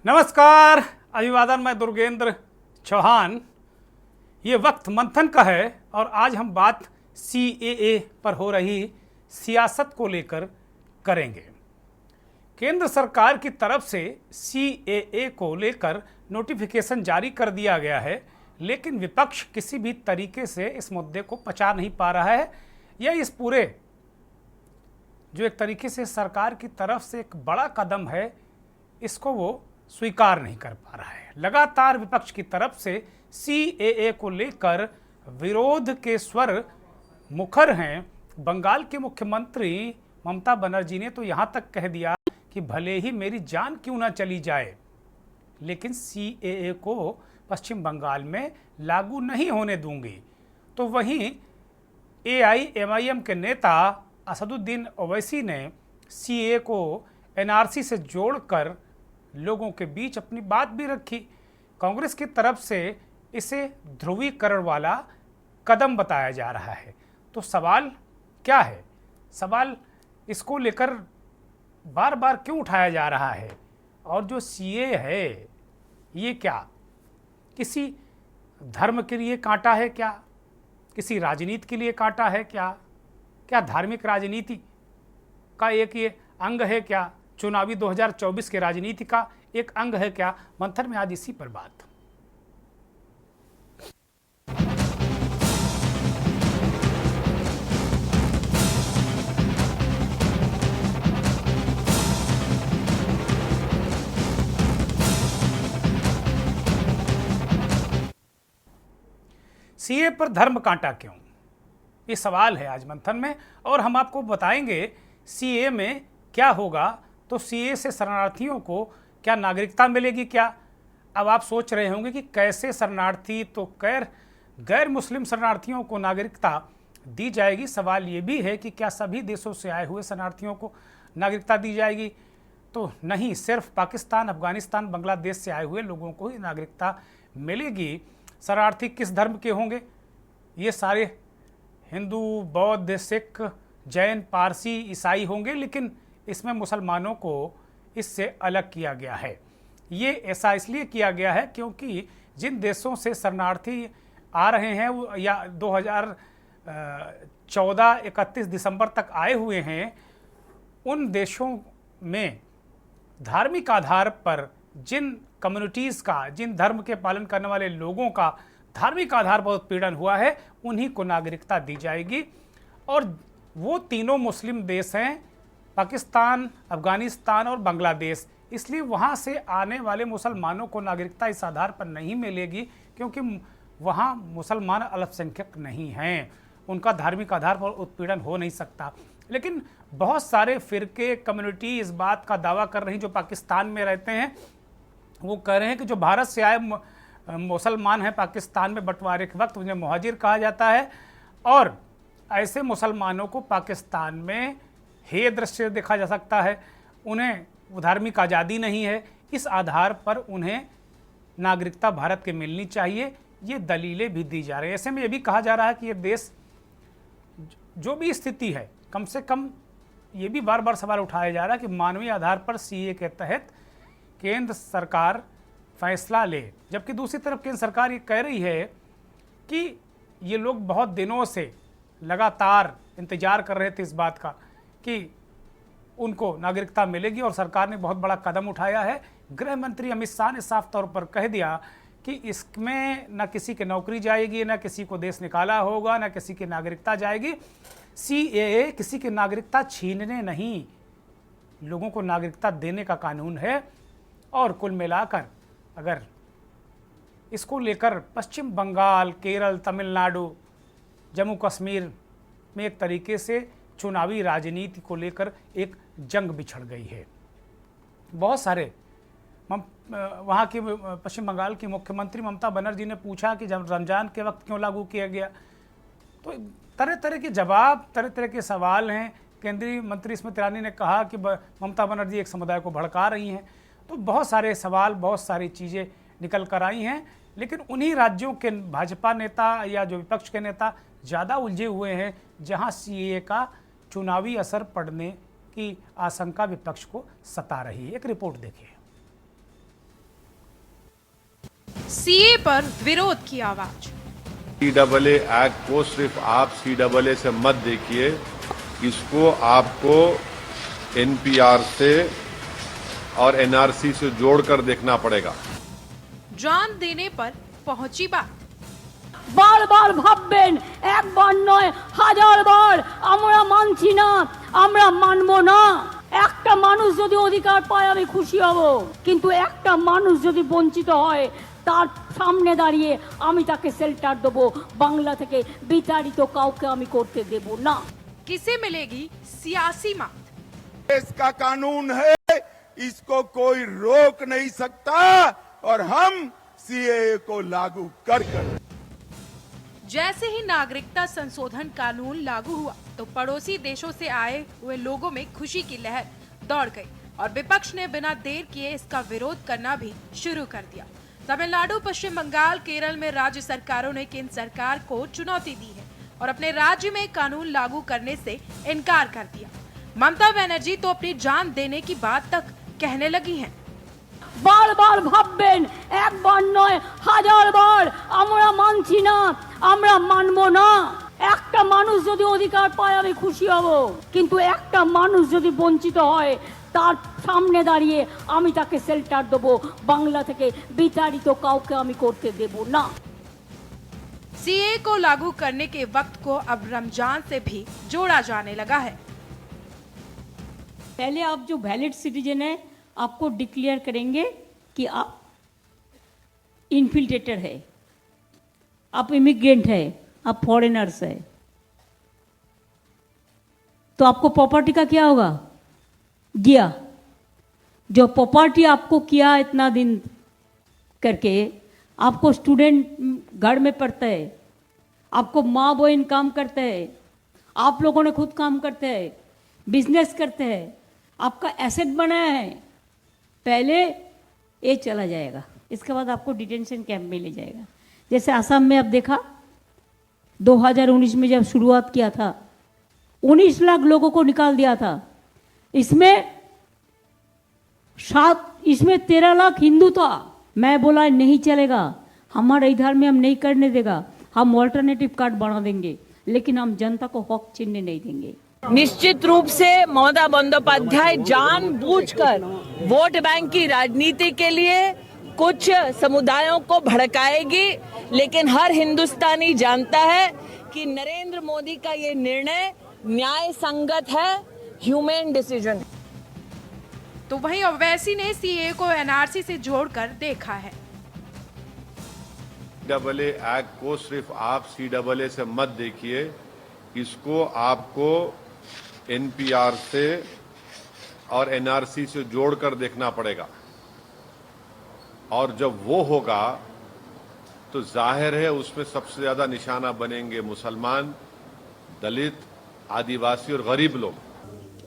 नमस्कार, अभिवादन। मैं दुर्गेंद्र चौहान। ये वक्त मंथन का है और आज हम बात CAA पर हो रही सियासत को लेकर करेंगे। केंद्र सरकार की तरफ से CAA को लेकर नोटिफिकेशन जारी कर दिया गया है, लेकिन विपक्ष किसी भी तरीके से इस मुद्दे को पचा नहीं पा रहा है या इस पूरे जो एक तरीके से सरकार की तरफ से एक बड़ा कदम है, इसको वो स्वीकार नहीं कर पा रहा है। लगातार विपक्ष की तरफ से CAA को लेकर विरोध के स्वर मुखर हैं। बंगाल के मुख्यमंत्री ममता बनर्जी ने तो यहाँ तक कह दिया कि भले ही मेरी जान क्यों ना चली जाए, लेकिन CAA को पश्चिम बंगाल में लागू नहीं होने दूंगी। तो वहीं AIMIM के नेता असदुद्दीन ओवैसी ने CAA को NRC से जोड़कर लोगों के बीच अपनी बात भी रखी। कांग्रेस की तरफ से इसे ध्रुवीकरण वाला कदम बताया जा रहा है। तो सवाल क्या है? सवाल इसको लेकर बार बार क्यों उठाया जा रहा है? और जो CAA है, ये क्या किसी धर्म के लिए कांटा है क्या? किसी राजनीति के लिए कांटा है क्या? क्या धार्मिक राजनीति का एक ये अंग है क्या? चुनावी 2024 के राजनीति का एक अंग है क्या? मंथन में आज इसी पर बात। CAA पर धर्म कांटा क्यों? ये सवाल है आज मंथन में, और हम आपको बताएंगे CAA में क्या होगा। तो CAA से शरणार्थियों को क्या नागरिकता मिलेगी क्या? अब आप सोच रहे होंगे कि कैसे शरणार्थी, तो गैर मुस्लिम शरणार्थियों को नागरिकता दी जाएगी। सवाल ये भी है कि क्या सभी देशों से आए हुए शरणार्थियों को नागरिकता दी जाएगी? तो नहीं, सिर्फ पाकिस्तान, अफगानिस्तान, बांग्लादेश से आए हुए लोगों को ही नागरिकता मिलेगी। शरणार्थी किस धर्म के होंगे? ये सारे हिंदू, बौद्ध, सिख, जैन, पारसी, ईसाई होंगे, लेकिन इसमें मुसलमानों को इससे अलग किया गया है। ये ऐसा इसलिए किया गया है क्योंकि जिन देशों से शरणार्थी आ रहे हैं वो या 2014 31 दिसंबर तक आए हुए हैं, उन देशों में धार्मिक आधार पर जिन कम्युनिटीज़ का, जिन धर्म के पालन करने वाले लोगों का धार्मिक आधार पर उत्पीड़न हुआ है, उन्हीं को नागरिकता दी जाएगी। और वो तीनों मुस्लिम देश हैं, पाकिस्तान, अफगानिस्तान और बांग्लादेश। इसलिए वहाँ से आने वाले मुसलमानों को नागरिकता इस आधार पर नहीं मिलेगी क्योंकि वहाँ मुसलमान अल्पसंख्यक नहीं हैं, उनका धार्मिक आधार पर उत्पीड़न हो नहीं सकता। लेकिन बहुत सारे फ़िरके, कम्युनिटी इस बात का दावा कर रही जो पाकिस्तान में रहते हैं। वो कह रहे हैं कि जो भारत से आए मुसलमान हैं, पाकिस्तान में बंटवारे के वक्त उन्हें मुहाजिर कहा जाता है, और ऐसे मुसलमानों को पाकिस्तान में हेय दृश्य देखा जा सकता है, उन्हें धार्मिक आज़ादी नहीं है, इस आधार पर उन्हें नागरिकता भारत के मिलनी चाहिए। ये दलीलें भी दी जा रही है। ऐसे में ये भी कहा जा रहा है कि ये देश जो भी स्थिति है, कम से कम ये भी बार बार सवाल उठाया जा रहा है कि मानवीय आधार पर CAA के तहत केंद्र सरकार फैसला ले, जबकि दूसरी तरफ केंद्र सरकार ये कह रही है कि ये लोग बहुत दिनों से लगातार इंतजार कर रहे थे इस बात का कि उनको नागरिकता मिलेगी, और सरकार ने बहुत बड़ा कदम उठाया है। गृह मंत्री अमित शाह ने साफ तौर पर कह दिया कि इसमें न किसी की नौकरी जाएगी, न किसी को देश निकाला होगा, न किसी की नागरिकता जाएगी। CAA किसी की नागरिकता छीनने नहीं, लोगों को नागरिकता देने का कानून है। और कुल मिलाकर अगर इसको लेकर पश्चिम बंगाल, केरल, तमिलनाडु, जम्मू कश्मीर में एक तरीके से चुनावी राजनीति को लेकर एक जंग बिछड़ गई है। बहुत सारे वहाँ की पश्चिम बंगाल की मुख्यमंत्री ममता बनर्जी ने पूछा कि जब रमज़ान के वक्त क्यों लागू किया गया, तो तरह तरह के जवाब, तरह तरह के सवाल हैं। केंद्रीय मंत्री स्मृति ईरानी ने कहा कि ममता बनर्जी एक समुदाय को भड़का रही हैं। तो बहुत सारे सवाल, बहुत सारी चीज़ें निकल कर आई हैं, लेकिन उन्हीं राज्यों के भाजपा नेता या जो विपक्ष के नेता ज़्यादा उलझे हुए हैं जहां CAA का चुनावी असर पड़ने की आशंका विपक्ष को सता रही है। एक रिपोर्ट देखिए। सीए पर विरोध की आवाज। सीएए एक्ट को सिर्फ आप सीएए से मत देखिए, इसको आपको एनपीआर से और एनआरसी से जोड़कर देखना पड़ेगा। जान देने पर पहुंची बात। बार बार भाबबेन, एक बार नয় হাজার বার আমরা মানছি না, আমরা মানবো না। একটা মানুষ যদি অধিকার পায় আমি খুশি হব, কিন্তু একটা মানুষ যদি বঞ্চিত হয় তার সামনে দাঁড়িয়ে আমি তাকে শেল্টার দেব। বাংলা থেকে বিতাড়িত কাউকে আমি করতে দেব না। किसे मिलेगी सियासी मात? देश का कानून है, इसको कोई रोक नहीं सकता और हम सीएए को लागू कर जैसे ही नागरिकता संशोधन कानून लागू हुआ तो पड़ोसी देशों से आए हुए लोगों में खुशी की लहर दौड़ गई और विपक्ष ने बिना देर किए इसका विरोध करना भी शुरू कर दिया। तमिलनाडु, पश्चिम बंगाल, केरल में राज्य सरकारों ने केंद्र सरकार को चुनौती दी है और अपने राज्य में कानून लागू करने से इनकार कर दिया। ममता बनर्जी तो अपनी जान देने की बात तक कहने लगी हैं। बार बार भाबबेन, एक बार নয় হাজার বার আমরা মানছি না, আমরা মানবো না। একটা মানুষ যদি অধিকার পায় আমি খুশি হব, কিন্তু একটা মানুষ যদি বঞ্চিত হয় তার সামনে দাঁড়িয়ে আমি তাকে শেল্টার দেব। বাংলা থেকে বিতাড়িত কাউকে আমি করতে দেব না। सीए को लागू करने के वक्त को अब रमजान से भी जोड़ा जाने लगा है। पहले आप जो वैलिड सिटीजन है आपको डिक्लेयर करेंगे कि आप इन्फिल्ट्रेटर है, आप इमिग्रेंट है, आप फॉरेनर्स है, तो आपको प्रॉपर्टी का क्या होगा? गया जो प्रॉपर्टी आपको किया इतना दिन करके, आपको स्टूडेंट घर में पढ़ता है, आपको माँ बहन काम करते हैं, आप लोगों ने खुद काम करते हैं, बिजनेस करते हैं, आपका एसेट बनाया है, पहले ये चला जाएगा, इसके बाद आपको डिटेंशन कैंप में ले जाएगा। जैसे असम में अब देखा 2019 में जब शुरुआत किया था 19 लाख लोगों को निकाल दिया था, इसमें 13 लाख हिंदू था। मैं बोला नहीं चलेगा, हमारे इधर में हम नहीं करने देगा, हम ऑल्टरनेटिव कार्ड बना देंगे, लेकिन हम जनता को हक छीनने नहीं देंगे। निश्चित रूप से ममता बंदोपाध्याय जानबूझकर वोट बैंक की राजनीति के लिए कुछ समुदायों को भड़काएगी, लेकिन हर हिंदुस्तानी जानता है कि नरेंद्र मोदी का ये निर्णय न्याय संगत है, ह्यूमन डिसीजन। तो वहीं ओवैसी ने सीए को एनआरसी से जोड़कर देखा है। सीएए एक्ट को सिर्फ आप सीएए से मत देखिए, इसको आपको एनपीआर से और एनआरसी से जोड़कर देखना पड़ेगा। और जब वो होगा तो जाहिर है उसमें सबसे ज्यादा निशाना बनेंगे मुसलमान, दलित, आदिवासी और गरीब लोग।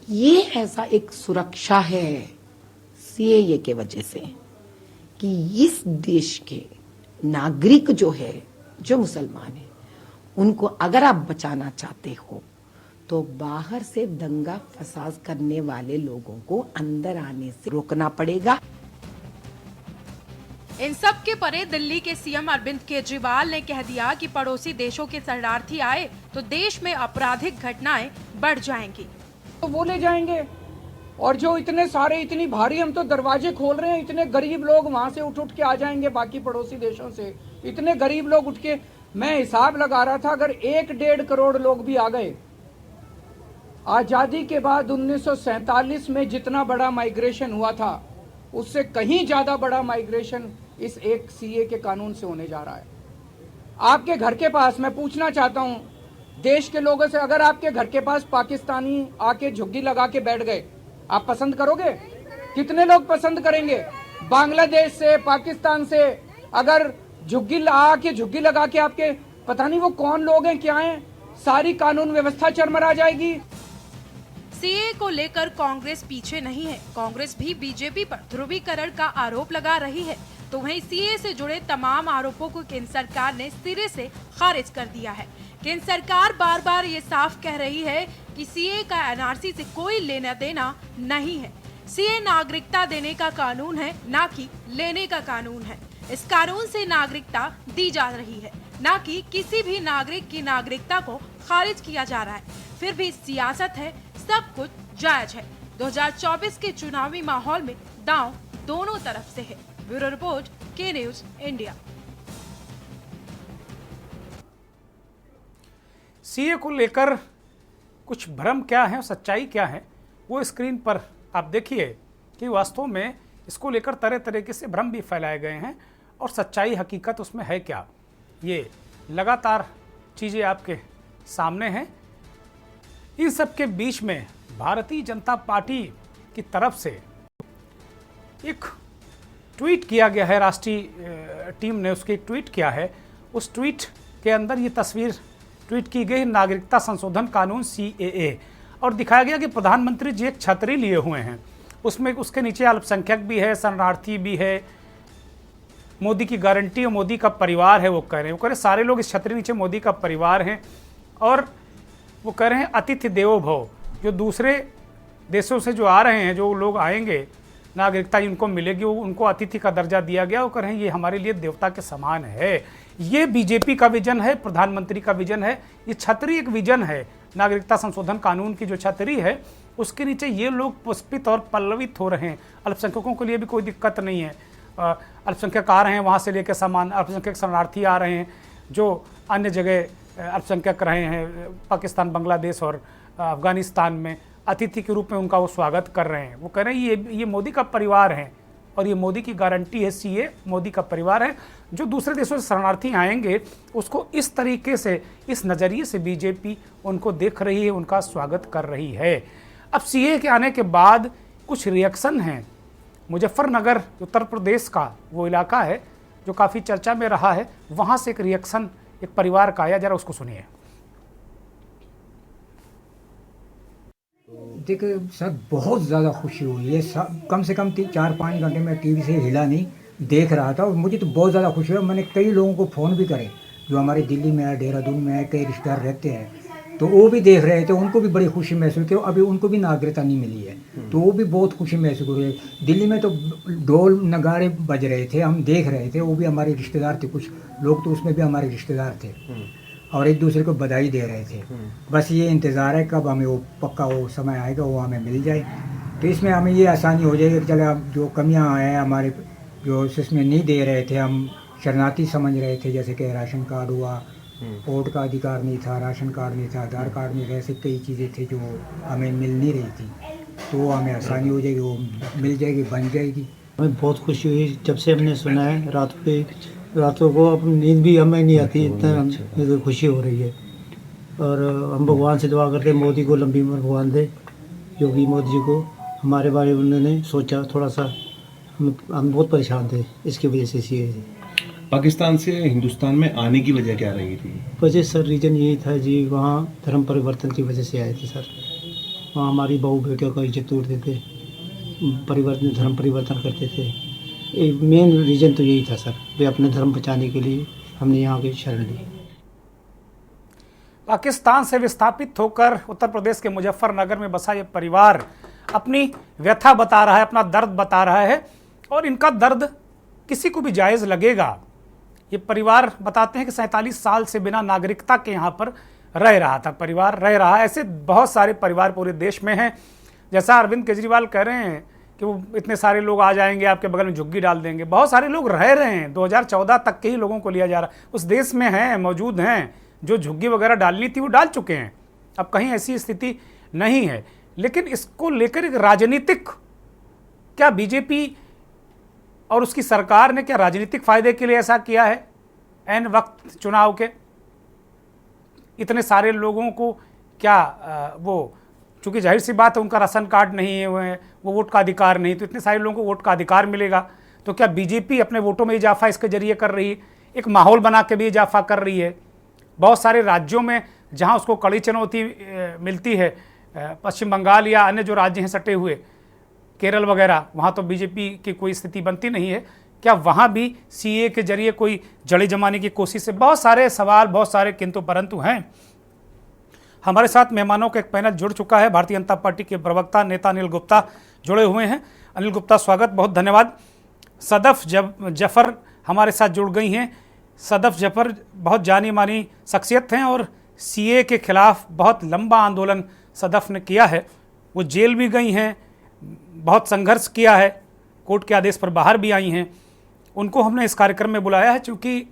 ये ऐसा एक सुरक्षा है सीएए के वजह से कि इस देश के नागरिक जो है, जो मुसलमान है, उनको अगर आप बचाना चाहते हो तो बाहर से दंगा फसाद करने वाले लोगों को अंदर आने से रोकना पड़ेगा। इन सब के परे दिल्ली के सीएम अरविंद केजरीवाल ने कह दिया कि पड़ोसी देशों के शरणार्थी आए तो देश में आपराधिक घटनाएं बढ़ जाएंगी। तो वो ले जाएंगे, और जो इतने सारे इतनी भारी हम तो दरवाजे खोल रहे हैं, इतने गरीब लोग वहां से उठ के आ जाएंगे बाकी पड़ोसी देशों से, इतने गरीब लोग उठ के। मैं हिसाब लगा रहा था, अगर 1-1.5 करोड़ लोग भी आ गए, आजादी के बाद 1947 में जितना बड़ा माइग्रेशन हुआ था उससे कहीं ज्यादा बड़ा माइग्रेशन इस एक सीए के कानून से होने जा रहा है। आपके घर के पास, मैं पूछना चाहता हूं देश के लोगों से, अगर आपके घर के पास पाकिस्तानी आके झुग्गी लगा के बैठ गए, आप पसंद करोगे? कितने लोग पसंद करेंगे? बांग्लादेश से, पाकिस्तान से अगर झुग्गी लगा के आपके, पता नहीं वो कौन लोग हैं, क्या हैं, सारी कानून व्यवस्था चरमरा जाएगी। सीए को लेकर कांग्रेस पीछे नहीं है। कांग्रेस भी बीजेपी पर ध्रुवीकरण का आरोप लगा रही है, तो वहीं सीए से जुड़े तमाम आरोपों को केंद्र सरकार ने सिरे से खारिज कर दिया है। केंद्र सरकार बार बार ये साफ कह रही है कि सीए का एनआरसी से कोई लेना देना नहीं है। सीए नागरिकता देने का कानून है, ना कि लेने का कानून है। इस कानून से नागरिकता दी जा रही है, न कि किसी भी नागरिक की नागरिकता को खारिज किया जा रहा है। फिर भी सियासत है, सब कुछ जायज है। 2024 के चुनावी माहौल में दांव दोनों तरफ से है। ब्यूरो रिपोर्ट, के न्यूज इंडिया। सीए को लेकर कुछ भ्रम क्या है, सच्चाई क्या है, वो स्क्रीन पर आप देखिए कि वास्तव में इसको लेकर तरह तरीके से भ्रम भी फैलाए गए हैं और सच्चाई हकीकत उसमें है क्या, ये लगातार चीज़ें आपके सामने हैं। इन सब के बीच में भारतीय जनता पार्टी की तरफ से एक ट्वीट किया गया है, राष्ट्रीय टीम ने उसकी ट्वीट किया है। उस ट्वीट के अंदर ये तस्वीर ट्वीट की गई, नागरिकता संशोधन कानून CAA, और दिखाया गया कि प्रधानमंत्री जी एक छतरी लिए हुए हैं, उसमें उसके नीचे अल्पसंख्यक भी है, शरणार्थी भी है, मोदी की गारंटी और मोदी का परिवार है। वो कह रहे हैं सारे लोग इस छतरी नीचे मोदी का परिवार हैं, और वो कह रहे हैं अतिथि देवो भव, जो दूसरे देशों से जो आ रहे हैं, जो लोग आएंगे, नागरिकता जिनको मिलेगी वो उनको अतिथि का दर्जा दिया गया। वो कह रहे हैं ये हमारे लिए देवता के समान है। ये बीजेपी का विजन है, प्रधानमंत्री का विजन है, ये छतरी एक विजन है। नागरिकता संशोधन कानून की जो छतरी है उसके नीचे ये लोग पुष्पित और पल्लवित हो रहे हैं। अल्पसंख्यकों के लिए भी कोई दिक्कत नहीं है, अल्पसंख्यक आ रहे हैं वहाँ से लेकर सामान, अल्पसंख्यक शरणार्थी आ रहे हैं जो अन्य जगह अल्पसंख्यक रहे हैं, पाकिस्तान, बांग्लादेश और अफगानिस्तान में, अतिथि के रूप में उनका वो स्वागत कर रहे हैं। वो कह रहे हैं ये मोदी का परिवार है और ये मोदी की गारंटी है, CA मोदी का परिवार है। जो दूसरे देशों से शरणार्थी आएंगे उसको इस तरीके से, इस नज़रिए से बीजेपी उनको देख रही है, उनका स्वागत कर रही है। अब CA के आने के बाद कुछ रिएक्शन हैं। मुजफ्फरनगर उत्तर प्रदेश का वो इलाका है जो काफ़ी चर्चा में रहा है, वहाँ से एक रिएक्शन एक परिवार का आया, जरा उसको सुनिए। देखिए सर, बहुत ज़्यादा खुशी हुई है। कम से कम 4-5 घंटे में टीवी से हिला नहीं, देख रहा था और मुझे तो बहुत ज़्यादा खुशी हुई। मैंने कई लोगों को फ़ोन भी करे जो हमारे दिल्ली में है, देहरादून में है, कई रिश्तेदार रहते हैं, तो वो भी देख रहे थे, उनको भी बड़ी खुशी महसूस की। अभी उनको भी नागरिकता नहीं मिली है तो वो भी बहुत खुशी महसूस हो रही है। दिल्ली में तो ढोल नगाड़े बज रहे थे, हम देख रहे थे, वो भी हमारे रिश्तेदार थे, कुछ लोग तो उसमें भी हमारे रिश्तेदार थे और एक दूसरे को बधाई दे रहे थे। बस ये इंतज़ार है कब हमें वो पक्का वो समय आएगा, वो हमें मिल जाए, तो इसमें हमें ये आसानी हो जाएगी कि चले अब जो कमियां हैं हमारे, जो इसमें नहीं दे रहे थे, हम शरणार्थी समझ रहे थे, जैसे कि राशन कार्ड हुआ, वोट का अधिकार नहीं था, राशन कार्ड नहीं था, आधार कार्ड नहीं था, ऐसे कई चीज़ें थी जो हमें मिल नहीं रही थी, तो हमें आसानी हो जाएगी, वो मिल जाएगी, बन जाएगी। हमें बहुत खुशी हुई जब से हमने सुना है। रातों को अपनी नींद भी हमें नहीं आती, इतना खुशी हो रही है। और हम भगवान से दुआ करते हैं मोदी को लंबी उम्र भगवान दे, योगी मोदी जी को। हमारे बारे में उन्होंने सोचा, थोड़ा सा हम बहुत परेशान थे इसकी वजह से। सीए पाकिस्तान से हिंदुस्तान में आने की वजह क्या रही थी? वजह सर रीज़न यही था जी, वहाँ धर्म परिवर्तन की वजह से आए थे सर। वहाँ हमारी बहू बेटियों का इज्जत तोड़ते थे, धर्म परिवर्तन करते थे। मेन रीज़न तो यही था सर, वे अपने धर्म बचाने के लिए हमने यहाँ की शरण ली। पाकिस्तान से विस्थापित होकर उत्तर प्रदेश के मुजफ्फरनगर में बसा ये परिवार अपनी व्यथा बता रहा है, अपना दर्द बता रहा है, और इनका दर्द किसी को भी जायज़ लगेगा। ये परिवार बताते हैं कि 47 साल से बिना नागरिकता के यहाँ पर रह रहा था, परिवार रह रहा है। ऐसे बहुत सारे परिवार पूरे देश में हैं। जैसा अरविंद केजरीवाल कह रहे हैं कि वो इतने सारे लोग आ जाएंगे, आपके बगल में झुग्गी डाल देंगे, बहुत सारे लोग रह रहे हैं। 2014 तक के ही लोगों को लिया जा रहा है, उस देश में हैं, मौजूद हैं। जो झुग्गी वगैरह डालनी थी वो डाल चुके हैं, अब कहीं ऐसी स्थिति नहीं है। लेकिन इसको लेकर एक राजनीतिक, क्या बीजेपी और उसकी सरकार ने क्या राजनीतिक फायदे के लिए ऐसा किया है? ऐन वक्त चुनाव के इतने सारे लोगों को क्या वो, चूँकि जाहिर सी बात है उनका राशन कार्ड नहीं है, वो वोट का अधिकार नहीं, तो इतने सारे लोगों को वोट का अधिकार मिलेगा, तो क्या बीजेपी अपने वोटों में इजाफा इसके जरिए कर रही है? एक माहौल बना के भी इजाफा कर रही है। बहुत सारे राज्यों में जहां उसको कड़ी चुनौती मिलती है, पश्चिम बंगाल या अन्य जो राज्य हैं सटे हुए, केरल वगैरह, वहाँ तो बीजेपी की कोई स्थिति बनती नहीं है, क्या वहाँ भी CA के जरिए कोई जड़ी जमाने की कोशिश है? बहुत सारे सवाल, बहुत सारे किंतु परंतु हैं। हमारे साथ मेहमानों का एक पैनल जुड़ चुका है। भारतीय जनता पार्टी के प्रवक्ता नेता अनिल गुप्ता जुड़े हुए हैं। अनिल गुप्ता, स्वागत, बहुत धन्यवाद। सदफ जफर हमारे साथ जुड़ गई हैं। सदफ जफर बहुत जानी मानी शख्सियत हैं और सीए के खिलाफ बहुत लंबा आंदोलन सदफ ने किया है। वो जेल भी गई हैं, बहुत संघर्ष किया है, कोर्ट के आदेश पर बाहर भी आई हैं। उनको हमने इस कार्यक्रम में बुलाया है क्योंकि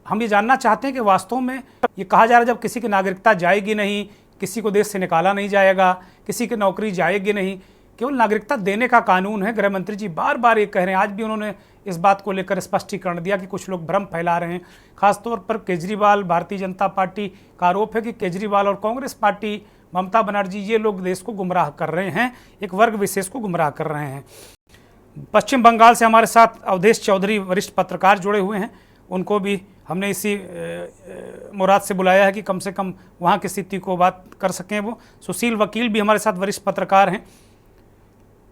हम ये जानना चाहते हैं कि वास्तव में ये कहा जा रहा है जब किसी की नागरिकता जाएगी नहीं, किसी को देश से निकाला नहीं जाएगा, किसी की नौकरी जाएगी नहीं, केवल नागरिकता देने का कानून है। गृह मंत्री जी बार बार ये कह रहे हैं, आज भी उन्होंने इस बात को लेकर स्पष्टीकरण दिया कि कुछ लोग भ्रम फैला रहे हैं। खासतौर पर केजरीवाल, भारतीय जनता पार्टी का आरोप है कि केजरीवाल और कांग्रेस पार्टी, ममता बनर्जी, ये लोग देश को गुमराह कर रहे हैं, एक वर्ग विशेष को गुमराह कर रहे हैं। पश्चिम बंगाल से हमारे साथ अवधेश चौधरी वरिष्ठ पत्रकार जुड़े हुए हैं, उनको भी हमने इसी मुराद से बुलाया है कि कम से कम वहाँ की स्थिति को बात कर सकें वो। सुशील वकील भी हमारे साथ वरिष्ठ पत्रकार हैं।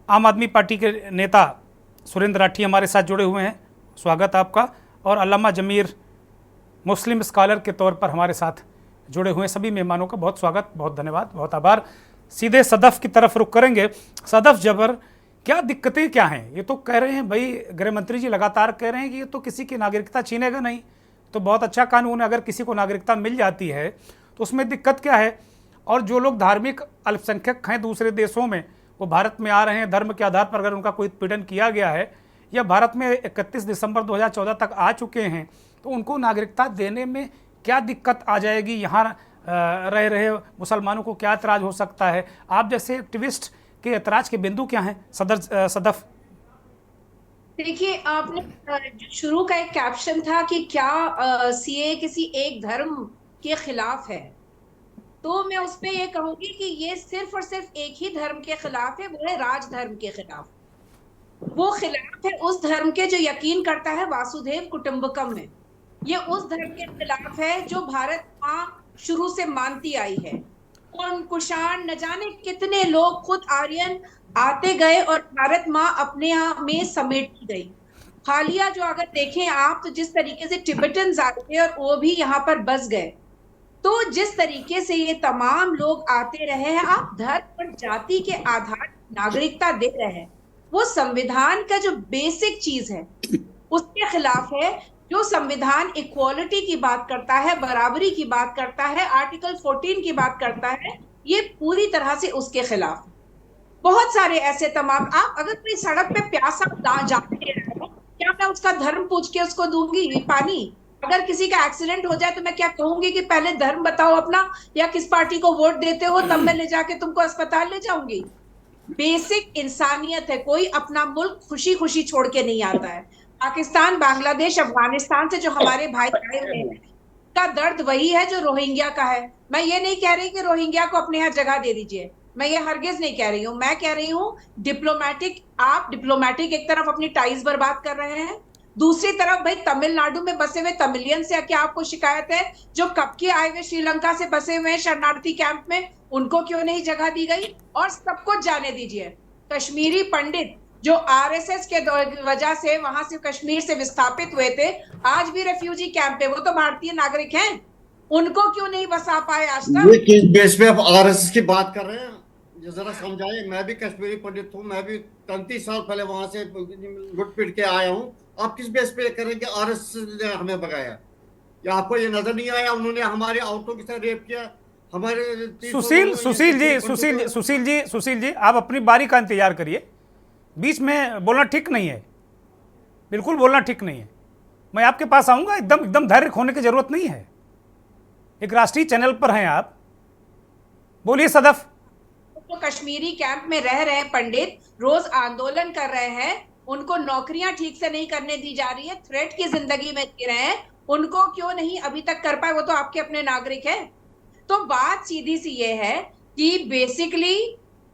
आम आदमी पार्टी के नेता सुरेंद्र राठी हमारे साथ जुड़े हुए हैं, स्वागत आपका। और अल्लामा जमीर मुस्लिम स्कॉलर के तौर पर हमारे साथ जुड़े हुए सभी मेहमानों का बहुत स्वागत, बहुत धन्यवाद, बहुत आभार। सीधे सदफ की तरफ रुख करेंगे। सदफ जबर, क्या दिक्कतें क्या हैं? ये तो कह रहे हैं भाई, गृह मंत्री जी लगातार कह रहे हैं कि ये तो किसी की नागरिकता छीनेगा नहीं, तो बहुत अच्छा कानून है। अगर किसी को नागरिकता मिल जाती है तो उसमें दिक्कत क्या है? और जो लोग धार्मिक अल्पसंख्यक हैं दूसरे देशों में, वो भारत में आ रहे हैं, धर्म के आधार पर अगर उनका कोई उत्पीड़न किया गया है या भारत में 31 दिसंबर 2014 तक आ चुके हैं, तो उनको नागरिकता देने में क्या दिक्कत आ जाएगी? यहाँ रह रहे मुसलमानों को क्या एतराज़ हो सकता है? आप जैसे एक्टिविस्ट के एतराज़ के बिंदु क्या हैं सदफ? देखिए, आपने शुरू का एक कैप्शन था कि क्या सीए किसी एक धर्म के खिलाफ है, तो मैं उस पे ये कहूंगी कि ये सिर्फ और सिर्फ एक ही धर्म के खिलाफ है, वो है राज धर्म के खिलाफ। वो खिलाफ है उस धर्म के जो यकीन करता है वासुदेव कुटुंबकम में। ये उस धर्म के खिलाफ है जो भारत माँ शुरू से मानती आई है। और कुषाण, न जाने कितने लोग, खुद आर्यन आते गए और भारत माँ अपने यहाँ में समेटती गई। हालिया जो अगर देखें आप, तो जिस तरीके से टिबेटन्स आए थे और वो भी यहाँ पर बस गए, तो जिस तरीके से ये तमाम लोग आते रहे हैं, आप धर्म और जाति के आधार नागरिकता दे रहे हैं, वो संविधान का जो बेसिक चीज है उसके खिलाफ है। जो संविधान इक्वालिटी की बात करता है, बराबरी की बात करता है, आर्टिकल 14 की बात करता है, ये पूरी तरह से उसके खिलाफ। बहुत सारे ऐसे तमाम, आप अगर कोई सड़क पे प्यासा जाते रहे, क्या मैं उसका धर्म पूछ के उसको दूंगी पानी? अगर किसी का एक्सीडेंट हो जाए तो मैं क्या कहूंगी कि पहले धर्म बताओ अपना, या किस पार्टी को वोट देते हो, तब मैं ले जाके तुमको अस्पताल ले जाऊंगी? बेसिक इंसानियत है। कोई अपना मुल्क खुशी खुशी छोड़ के नहीं आता है। पाकिस्तान, बांग्लादेश, अफगानिस्तान से जो हमारे भाई आए हुए हैं, का दर्द वही है जो रोहिंग्या का है। मैं ये नहीं कह रही कि रोहिंग्या को अपने यहाँ जगह दे दीजिए, मैं ये हरगिज नहीं कह रही हूँ। मैं कह रही हूँ आप डिप्लोमेटिक एक तरफ अपनी टाइज बर्बाद कर रहे हैं, दूसरी तरफ भाई तमिलनाडु में बसे हुए तमिलियन से क्या आपको शिकायत है? जो कब के आए हुए श्रीलंका से बसे हुए हैं शरणार्थी कैंप में, उनको क्यों नहीं जगह दी गई? और सब कुछ जाने दीजिए, कश्मीरी पंडित जो आरएसएस के वजह से वहां से कश्मीर से विस्थापित हुए थे, आज भी रेफ्यूजी कैंप पे, वो तो भारतीय नागरिक हैं, उनको क्यों नहीं बसा पाए आज तक? ये किस बेस पे आप आरएसएस की बात कर रहे हैं, जरा समझाइए। मैं भी कश्मीरी पंडित हूँ, मैं भी 33 साल पहले वहां से लुट पिट के आया हूँ। आप किस बेस पे कह रहे हैं कि आरएसएस ने हमें भगाया? या आपको ये नजर नहीं आया उन्होंने हमारे औरतों के साथ रेप किया? हमारे सुशील जी, आप अपनी बारी का इंतजार करिए, बीच में बोलना ठीक नहीं है, बिल्कुल बोलना ठीक नहीं है। मैं आपके पास आऊंगा, एकदम धैर्य खोने की जरूरत नहीं है, एक राष्ट्रीय चैनल पर हैं आप, बोलिए सदफ। तो कश्मीरी कैंप में रह रहे पंडित रोज आंदोलन कर रहे हैं, उनको नौकरियां ठीक से नहीं करने दी जा रही है, थ्रेट की जिंदगी में जी रहे हैं, उनको क्यों नहीं अभी तक कर पाए? वो तो आपके अपने नागरिक हैं। तो बात सीधी सी ये है कि बेसिकली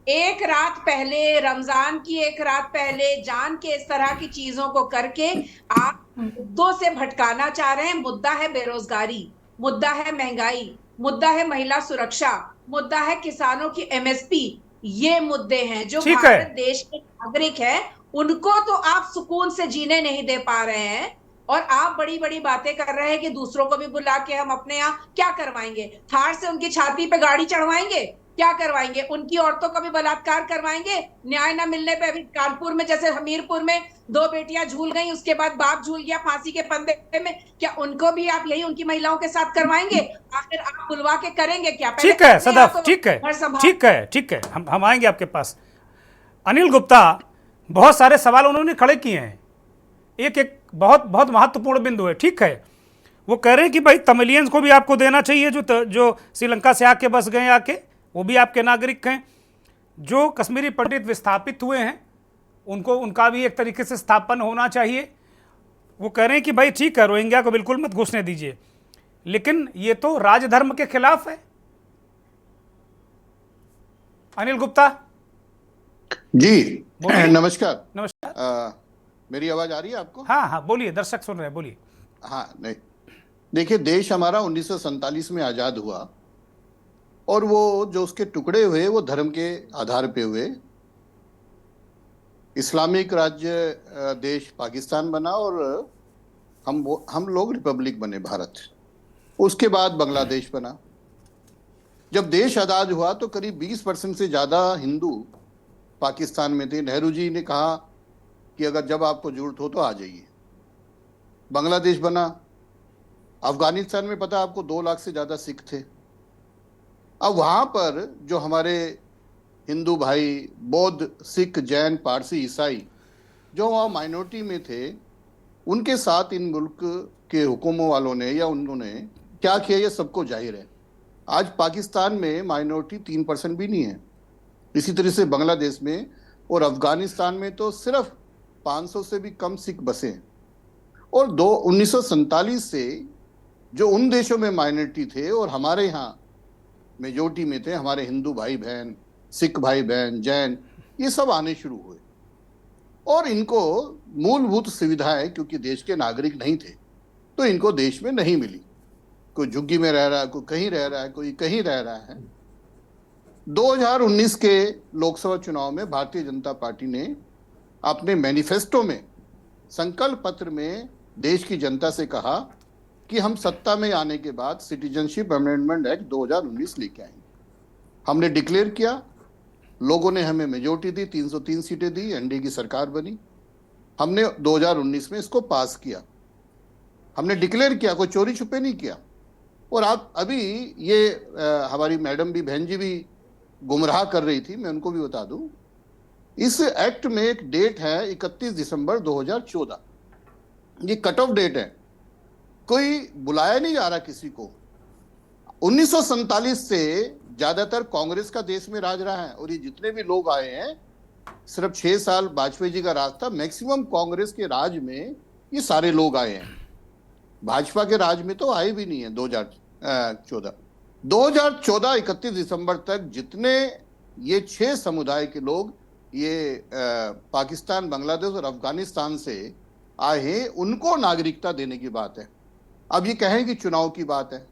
एक रात पहले, रमजान की एक रात पहले जान के इस तरह की चीजों को करके आप मुद्दों से भटकाना चाह रहे हैं। मुद्दा है बेरोजगारी, मुद्दा है महंगाई, मुद्दा है महिला सुरक्षा, मुद्दा है किसानों की एमएसपी। ये मुद्दे हैं जो भारत देश के नागरिक हैं, उनको तो आप सुकून से जीने नहीं दे पा रहे हैं। और आप बड़ी बड़ी बातें कर रहे हैं कि दूसरों को भी बुला के हम अपने यहाँ क्या करवाएंगे? थार से उनकी छाती पे गाड़ी चढ़वाएंगे? क्या करवाएंगे? उनकी औरतों का भी बलात्कार करवाएंगे? न्याय न मिलने पे अभी कानपुर में, जैसे हमीरपुर में 2 बेटियां झूल गई, उसके बाद बाप झूल गया फांसी के फंदे में, क्या उनको भी आप यही उनकी महिलाओं के साथ करवाएंगे? आखिर आप बुलवा के करेंगे क्या? ठीक है सदफ, ठीक है, ठीक है, ठीक है, हम आएंगे आपके पास। अनिल गुप्ता, बहुत सारे सवाल उन्होंने खड़े किए हैं, एक एक बहुत बहुत महत्वपूर्ण बिंदु है। ठीक है, वो कह रहे हैं कि भाई तमिलियंस को भी आपको देना चाहिए, जो श्रीलंका से आके बस गए, आके वो भी आपके नागरिक हैं। जो कश्मीरी पंडित विस्थापित हुए हैं उनको, उनका भी एक तरीके से स्थापन होना चाहिए। वो कह रहे हैं कि भाई ठीक है, रोहिंग्या को बिल्कुल मत घुसने दीजिए, लेकिन ये तो राजधर्म के खिलाफ है। अनिल गुप्ता जी, नमस्कार। नमस्कार। मेरी आवाज आ रही है आपको? हाँ हाँ, बोलिए, दर्शक सुन रहे हैं, बोलिए। हाँ, नहीं, देखिए, देश हमारा 1947 में आजाद हुआ, और वो जो उसके टुकड़े हुए वो धर्म के आधार पे हुए। इस्लामिक राज्य देश पाकिस्तान बना, और हम लोग रिपब्लिक बने, भारत। उसके बाद बांग्लादेश बना। जब देश आजाद हुआ तो करीब 20% से ज्यादा हिंदू पाकिस्तान में थे। नेहरू जी ने कहा कि अगर जब आपको जरूरत हो तो आ जाइए। बांग्लादेश बना। अफगानिस्तान में पता आपको 2 लाख से ज्यादा सिख थे। अब वहां पर जो हमारे हिंदू भाई, बौद्ध, सिख, जैन, पारसी, ईसाई, जो वहाँ माइनॉरिटी में थे, उनके साथ इन मुल्क के हुकूमों वालों ने या उन्होंने क्या किया, ये सबको जाहिर है। आज पाकिस्तान में माइनॉरिटी 3% भी नहीं है। इसी तरह से बांग्लादेश में और अफगानिस्तान में तो सिर्फ 500 से भी कम सिख बसे हैं। और 1947 से जो उन देशों में माइनॉरिटी थे और हमारे यहाँ मेजोरिटी में थे, हमारे हिंदू भाई बहन, सिख भाई बहन, जैन, ये सब आने शुरू हुए। और इनको मूलभूत सुविधाएं, क्योंकि देश के नागरिक नहीं थे, तो इनको देश में नहीं मिली। कोई झुग्गी में रह रहा है, कोई कहीं रह रहा है, कोई कहीं रह रहा है। 2019 के लोकसभा चुनाव में भारतीय जनता पार्टी ने अपने मैनिफेस्टो में, संकल्प पत्र में देश की जनता से कहा कि हम सत्ता में आने के बाद सिटीजनशिप अमेंडमेंट एक्ट 2019 लेके आएंगे। हमने डिक्लेयर किया, लोगों ने हमें मेजोरिटी दी, 303 सीटें दी, एनडीए की सरकार बनी। हमने 2019 में इसको पास किया। हमने डिक्लेयर किया, कोई चोरी छुपे नहीं किया। और आप अभी ये हमारी मैडम भी, बहन जी भी गुमराह कर रही थी, मैं उनको भी बता दूं, इस एक्ट में एक डेट है 31 दिसंबर 2014। ये कट ऑफ डेट है, कोई बुलाया नहीं जा रहा किसी को। 1947 से ज्यादातर कांग्रेस का देश में राज रहा है, और ये जितने भी लोग आए हैं, सिर्फ 6 साल वाजपेयी जी का राज था, मैक्सिमम कांग्रेस के राज में ये सारे लोग आए हैं। भाजपा के राज में तो आए भी नहीं है। 2014 31 दिसंबर तक जितने ये 6 समुदाय के लोग ये पाकिस्तान, बांग्लादेश और अफगानिस्तान से आए हैं, उनको नागरिकता देने की बात है। अब ये कहें कि चुनाव की बात है।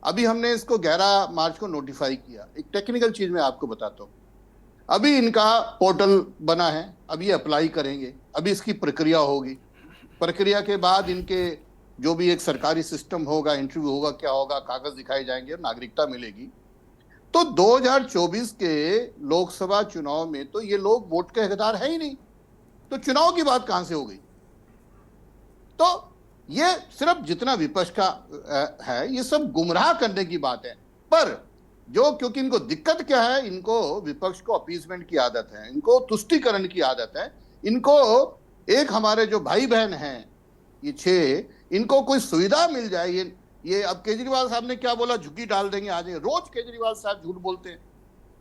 अभी हमने इसको 11 मार्च को नोटिफाई किया। एक टेक्निकल चीज मैं आपको बताता हूँ। अभी इनका पोर्टल बना है, अभी अप्लाई करेंगे, अभी इसकी प्रक्रिया होगी। प्रक्रिया के बाद इनके जो भी एक सरकारी सिस्टम होगा, इंटरव्यू होगा, क्या होगा, कागज दिखाए जाएंगे और नागरिकता मिलेगी। तो 2024 के लोकसभा चुनाव में तो ये लोग वोट के हकदार है ही नहीं, तो चुनाव की बात कहां से हो गई? तो ये सिर्फ जितना विपक्ष का है, ये सब गुमराह करने की बात है। पर जो, क्योंकि इनको दिक्कत क्या है, इनको विपक्ष को अपीसमेंट की आदत है, इनको तुष्टीकरण की आदत है। इनको एक हमारे जो भाई बहन हैं ये 6, इनको कोई सुविधा मिल जाए। ये अब केजरीवाल साहब ने क्या बोला, झुग्गी डाल देंगे आज। रोज केजरीवाल साहब झूठ बोलते हैं,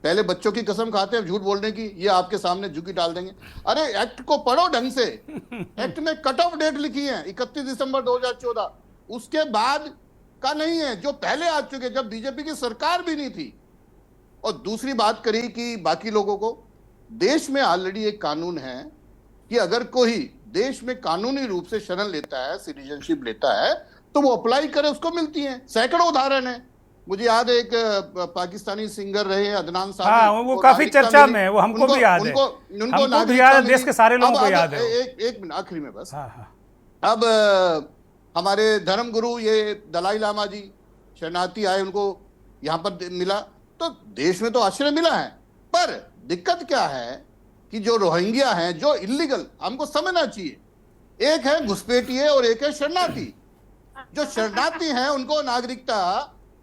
पहले बच्चों की कसम खाते हैं झूठ बोलने की, ये आपके सामने झुग्गी डाल देंगे। अरे एक्ट को पढ़ो ढंग से। एक्ट में कट ऑफ डेट लिखी है 31 दिसंबर 2014, उसके बाद का नहीं है, जो पहले आ चुके, जब बीजेपी की सरकार भी नहीं थी। और दूसरी बात करी कि बाकी लोगों को, देश में ऑलरेडी एक कानून है कि अगर कोई देश में कानूनी रूप से शरण लेता है, सिटीजनशिप लेता है, तो वो अप्लाई करे, उसको मिलती है। सैकड़ों उदाहरण है। मुझे याद है एक पाकिस्तानी सिंगर रहे अदनान साहब, हाँ, वो काफी चर्चा में, वो हमको भी याद है, हमको भी याद है, देश के सारे लोगों को याद है। एक मिनट आखिरी में बस। अब हमारे धर्म गुरु ये दलाई लामा जी शरणार्थी आए, उनको यहाँ पर मिला, तो तो देश में तो आश्रय मिला है, पर दिक्कत क्या है कि जो रोहिंग्या हैं, जो इलीगल, हमको समझना चाहिए, एक है घुसपैठिए और एक है शरणार्थी। जो शरणार्थी हैं उनको नागरिकता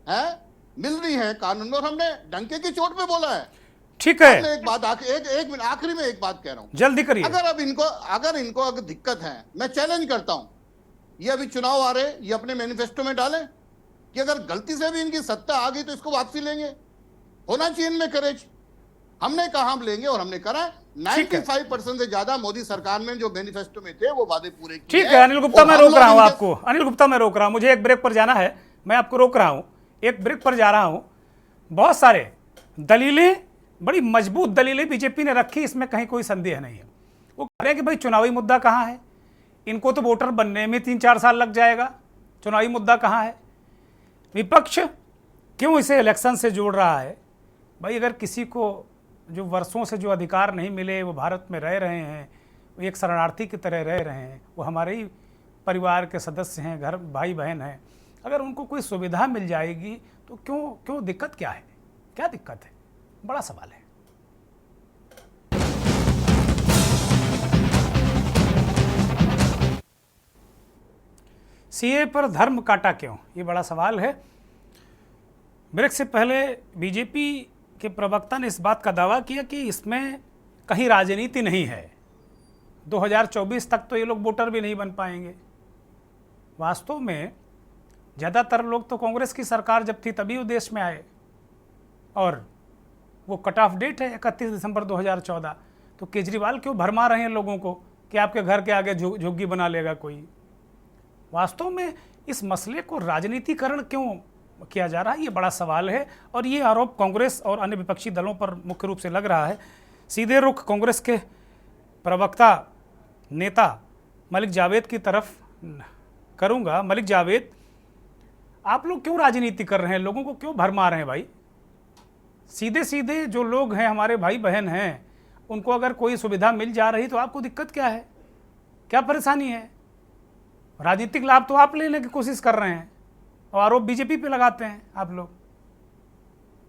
है मिल रही है कानून में, और हमने डंके की चोट पे बोला है। ठीक है, एक बात एक मिनट आखिरी में एक बात कह रहा हूं, जल्दी करिए। अगर इनको दिक्कत है, मैं चैलेंज करता हूं, ये अभी चुनाव आ रहे, ये अपने मैनिफेस्टो में डालें कि अगर गलती से भी इनकी सत्ता आ गई तो इसको वापसी लेंगे। होना चाहिए इनमें करेज। हमने कहा हम लेंगे और हमने करा। 95% से ज्यादा मोदी सरकार में जो मैनिफेस्टो में थे वो वादे पूरे किए। ठीक है अनिल गुप्ता, मैं रोक रहा हूं आपको। अनिल गुप्ता, मैं रोक रहा हूं, मुझे एक ब्रेक पर जाना है, मैं आपको रोक रहा हूं, एक ब्रेक पर जा रहा हूं। बहुत सारे दलीलें, बड़ी मजबूत दलीलें बीजेपी ने रखी, इसमें कहीं कोई संदेह नहीं है। वो कह रहे हैं कि भाई चुनावी मुद्दा कहाँ है, इनको तो वोटर बनने में 3-4 साल लग जाएगा, चुनावी मुद्दा कहाँ है। विपक्ष क्यों इसे इलेक्शन से जोड़ रहा है? भाई अगर किसी को जो वर्षों से जो अधिकार नहीं मिले, वो भारत में रह रहे हैं, वो एक शरणार्थी की तरह रह रहे हैं, वो हमारे ही परिवार के सदस्य हैं, घर भाई बहन हैं, अगर उनको कोई सुविधा मिल जाएगी तो क्यों दिक्कत क्या है? क्या दिक्कत है? बड़ा सवाल है। सीए पर धर्म काटा क्यों, ये बड़ा सवाल है। ब्रेक से पहले बीजेपी के प्रवक्ता ने इस बात का दावा किया कि इसमें कहीं राजनीति नहीं है, 2024 तक तो ये लोग वोटर भी नहीं बन पाएंगे। वास्तव में ज़्यादातर लोग तो कांग्रेस की सरकार जब थी तभी वो देश में आए, और वो कट ऑफ डेट है 31 दिसंबर 2014। तो केजरीवाल क्यों भरमा रहे हैं लोगों को कि आपके घर के आगे झुग्गी बना लेगा कोई? वास्तव में इस मसले को राजनीतिकरण क्यों किया जा रहा है, ये बड़ा सवाल है, और ये आरोप कांग्रेस और अन्य विपक्षी दलों पर मुख्य रूप से लग रहा है। सीधे रुख कांग्रेस के प्रवक्ता नेता मलिक जावेद की तरफ करूंगा। मलिक जावेद, आप लोग क्यों राजनीति कर रहे हैं, लोगों को क्यों भरमा रहे हैं भाई? सीधे सीधे जो लोग हैं, हमारे भाई बहन हैं, उनको अगर कोई सुविधा मिल जा रही तो आपको दिक्कत क्या है, क्या परेशानी है? राजनीतिक लाभ तो आप लेने की कोशिश कर रहे हैं और आरोप बीजेपी पे लगाते हैं आप लोग।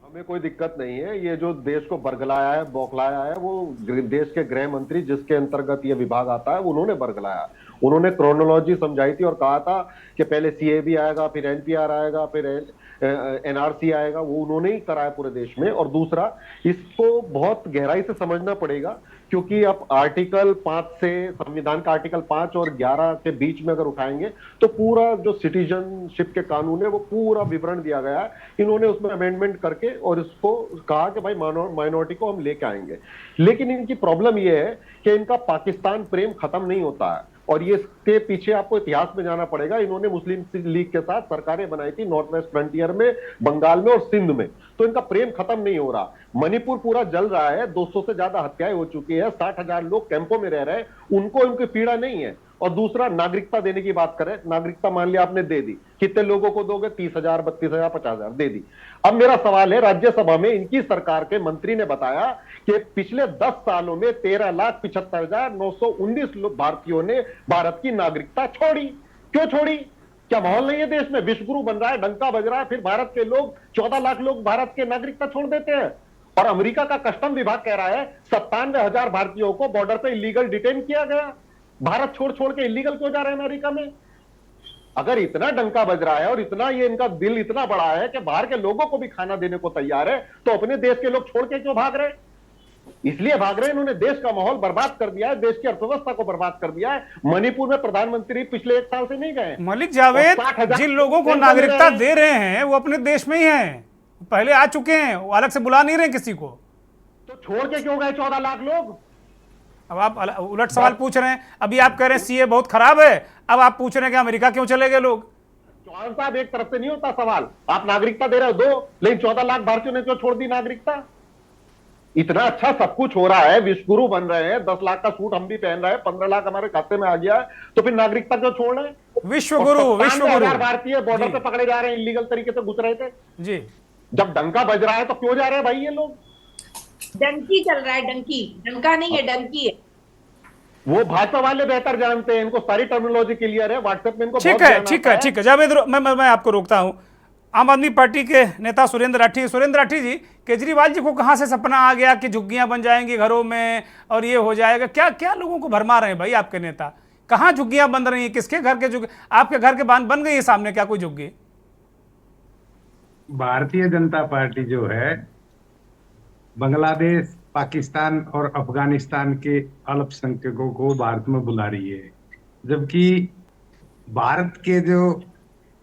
हमें कोई दिक्कत नहीं है। ये जो देश को बरगलाया है, बौखलाया है, वो देश के गृह मंत्री जिसके अंतर्गत ये विभाग आता है उन्होंने बरगलाया। उन्होंने क्रोनोलॉजी समझाई थी और कहा था कि पहले सीएबी आएगा, फिर एनपीआर आएगा, फिर एनआरसी आएगा। वो उन्होंने ही कराया पूरे देश में। और दूसरा, इसको बहुत गहराई से समझना पड़ेगा, क्योंकि अब आर्टिकल 5 से, संविधान का आर्टिकल 5 और 11 के बीच में अगर उठाएंगे तो पूरा जो सिटीजनशिप के कानून है वो पूरा विवरण दिया गया है। इन्होंने उसमें अमेंडमेंट करके और इसको कहा कि भाई माइनॉरिटी को हम लेके आएंगे। लेकिन इनकी प्रॉब्लम ये है कि इनका पाकिस्तान प्रेम खत्म नहीं होता है, और ये इसके पीछे आपको इतिहास में जाना पड़ेगा। इन्होंने मुस्लिम लीग के साथ सरकारें बनाई थी नॉर्थ वेस्ट फ्रंटियर में, बंगाल में और सिंध में, तो इनका प्रेम खत्म नहीं हो रहा। मणिपुर पूरा जल रहा है, 200 से ज्यादा हत्याएं हो चुकी है, 60,000 लोग कैंपों में रह रहे हैं, उनको इनकी पीड़ा नहीं है। और दूसरा, नागरिकता देने की बात करें, नागरिकता मान लिया आपने दे दी, कितने लोगों को दोगे? 30,000, 32,000, 50,000 दे दी। अब मेरा सवाल है, राज्यसभा में इनकी सरकार के मंत्री ने बताया कि पिछले 10 सालों में 13,75,919 भारतीयों ने भारत की नागरिकता छोड़ी। क्यों छोड़ी? क्या माहौल नहीं है देश में? विश्वगुरु बन रहा है, डंका बज रहा है, फिर भारत के लोग 14 लाख लोग भारत के नागरिकता छोड़ देते हैं। और अमेरिका का कस्टम विभाग कह रहा है 97,000 भारतीयों को बॉर्डर पे इलीगल डिटेन किया गया। भारत छोड़ छोड़ के इलीगल क्यों जा रहे हैं अमेरिका में? अगर इतना डंका बज रहा है और इतना ये इनका दिल इतना बड़ा है कि बाहर के लोगों को भी खाना देने को तैयार है, तो अपने देश के लोग छोड़ के क्यों भाग रहे हैं? इसलिए भाग रहे हैं, इन्होंने देश का माहौल बर्बाद कर दिया है, देश की अर्थव्यवस्था को बर्बाद कर दिया है। मणिपुर में प्रधानमंत्री पिछले 1 साल से नहीं गए। मलिक जावेद, जिन लोगों को नागरिकता दे रहे हैं वो अपने देश में ही हैं, पहले आ चुके हैं, वो अलग से बुला नहीं रहे किसी को। तो छोड़ के क्यों गए 14 लाख लोग? अब आप उलट सवाल पूछ रहे हैं। अभी आप कह रहे हैं सीए बहुत खराब है, अब आप पूछ रहे हैं कि अमेरिका क्यों चले गए लोग। चौहान साहब, एक तरफ से नहीं होता सवाल। आप नागरिकता दे रहे हो, दो, लेकिन 14 लाख भारतीयों ने क्यों छोड़ दी नागरिकता? इतना अच्छा सब कुछ हो रहा है, विश्वगुरु बन रहे हैं, 10 लाख का सूट हम भी पहन रहे हैं, 15 लाख हमारे खाते में आ गया है, तो फिर नागरिकता क्यों छोड़ रहे हैं? विश्वगुरु भारतीय बॉर्डर पे पकड़े जा रहे हैं, इलीगल तरीके से घुस रहे थे जी। जब डंका बज रहा है तो क्यों जा रहे हैं भाई ये लोग? डंकी चल रहा है, डंकी, डंका नहीं है, डंकी है। वो भाजपा वाले बेहतर जानते हैं, इनको सारी टर्मिनोलॉजी क्लियर है, व्हाट्सएप में इनको ठीक है, ठीक है, ठीक है। जावेद, मैं आपको रोकता हूं। आम आदमी पार्टी के नेता सुरेंद्र राठी जी, केजरीवाल जी को कहाँ से सपना आ गया कि झुग्गियां बन जाएंगी घरों में और ये हो जाएगा? क्या क्या लोगों को भरमा रहे हैं भाई आपके नेता? कहाँ झुग्गियां बन रही हैं? किसके घर के झुग्गी? आपके घर के बन गई है सामने क्या कोई झुग्गी? भारतीय जनता पार्टी जो है बांग्लादेश, पाकिस्तान और अफगानिस्तान के अल्पसंख्यकों को भारत में बुला रही है, जबकि भारत के जो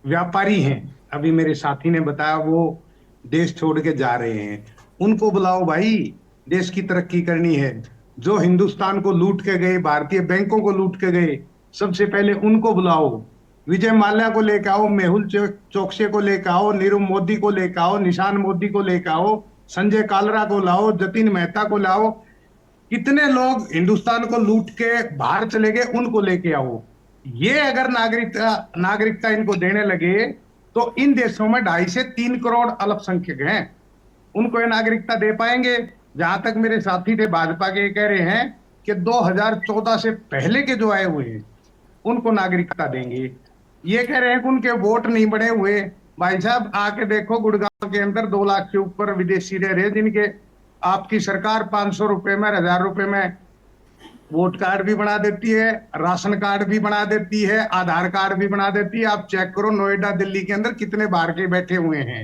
व्यापारी हैं, अभी मेरे साथी ने बताया, वो देश छोड़ के जा रहे हैं। उनको बुलाओ भाई, देश की तरक्की करनी है। जो हिंदुस्तान को लूट के गए, भारतीय बैंकों को लूट के गए, सबसे पहले उनको बुलाओ। विजय माल्या को लेकर आओ, मेहुल चोकसी को लेकर आओ, नीरव मोदी को लेकर आओ, निशान मोदी को लेकर आओ, संजय कालरा को लाओ, जतिन मेहता को लाओ। कितने लोग हिंदुस्तान को लूट के बाहर चले गए, उनको लेके आओ। ये अगर नागरिकता इनको देने लगे तो इन देशों में 2.5 से 3 करोड़ अल्पसंख्यक हैं, उनको ये नागरिकता दे पाएंगे? जहां तक मेरे साथी थे भाजपा के, कह रहे हैं कि 2014 से पहले के जो आए हुए हैं उनको नागरिकता देंगे। ये कह रहे हैं कि उनके वोट नहीं बढ़े हुए। भाई साहब आके देखो, गुड़गांव के अंदर 2 लाख के ऊपर विदेशी रह रहे, जिनके आपकी सरकार 500 रुपए में, 1000 रुपए में वोट कार्ड भी बना देती है, राशन कार्ड भी बना देती है, आधार कार्ड भी बना देती है। आप चेक करो नोएडा, दिल्ली के अंदर कितने बाहर के बैठे हुए हैं।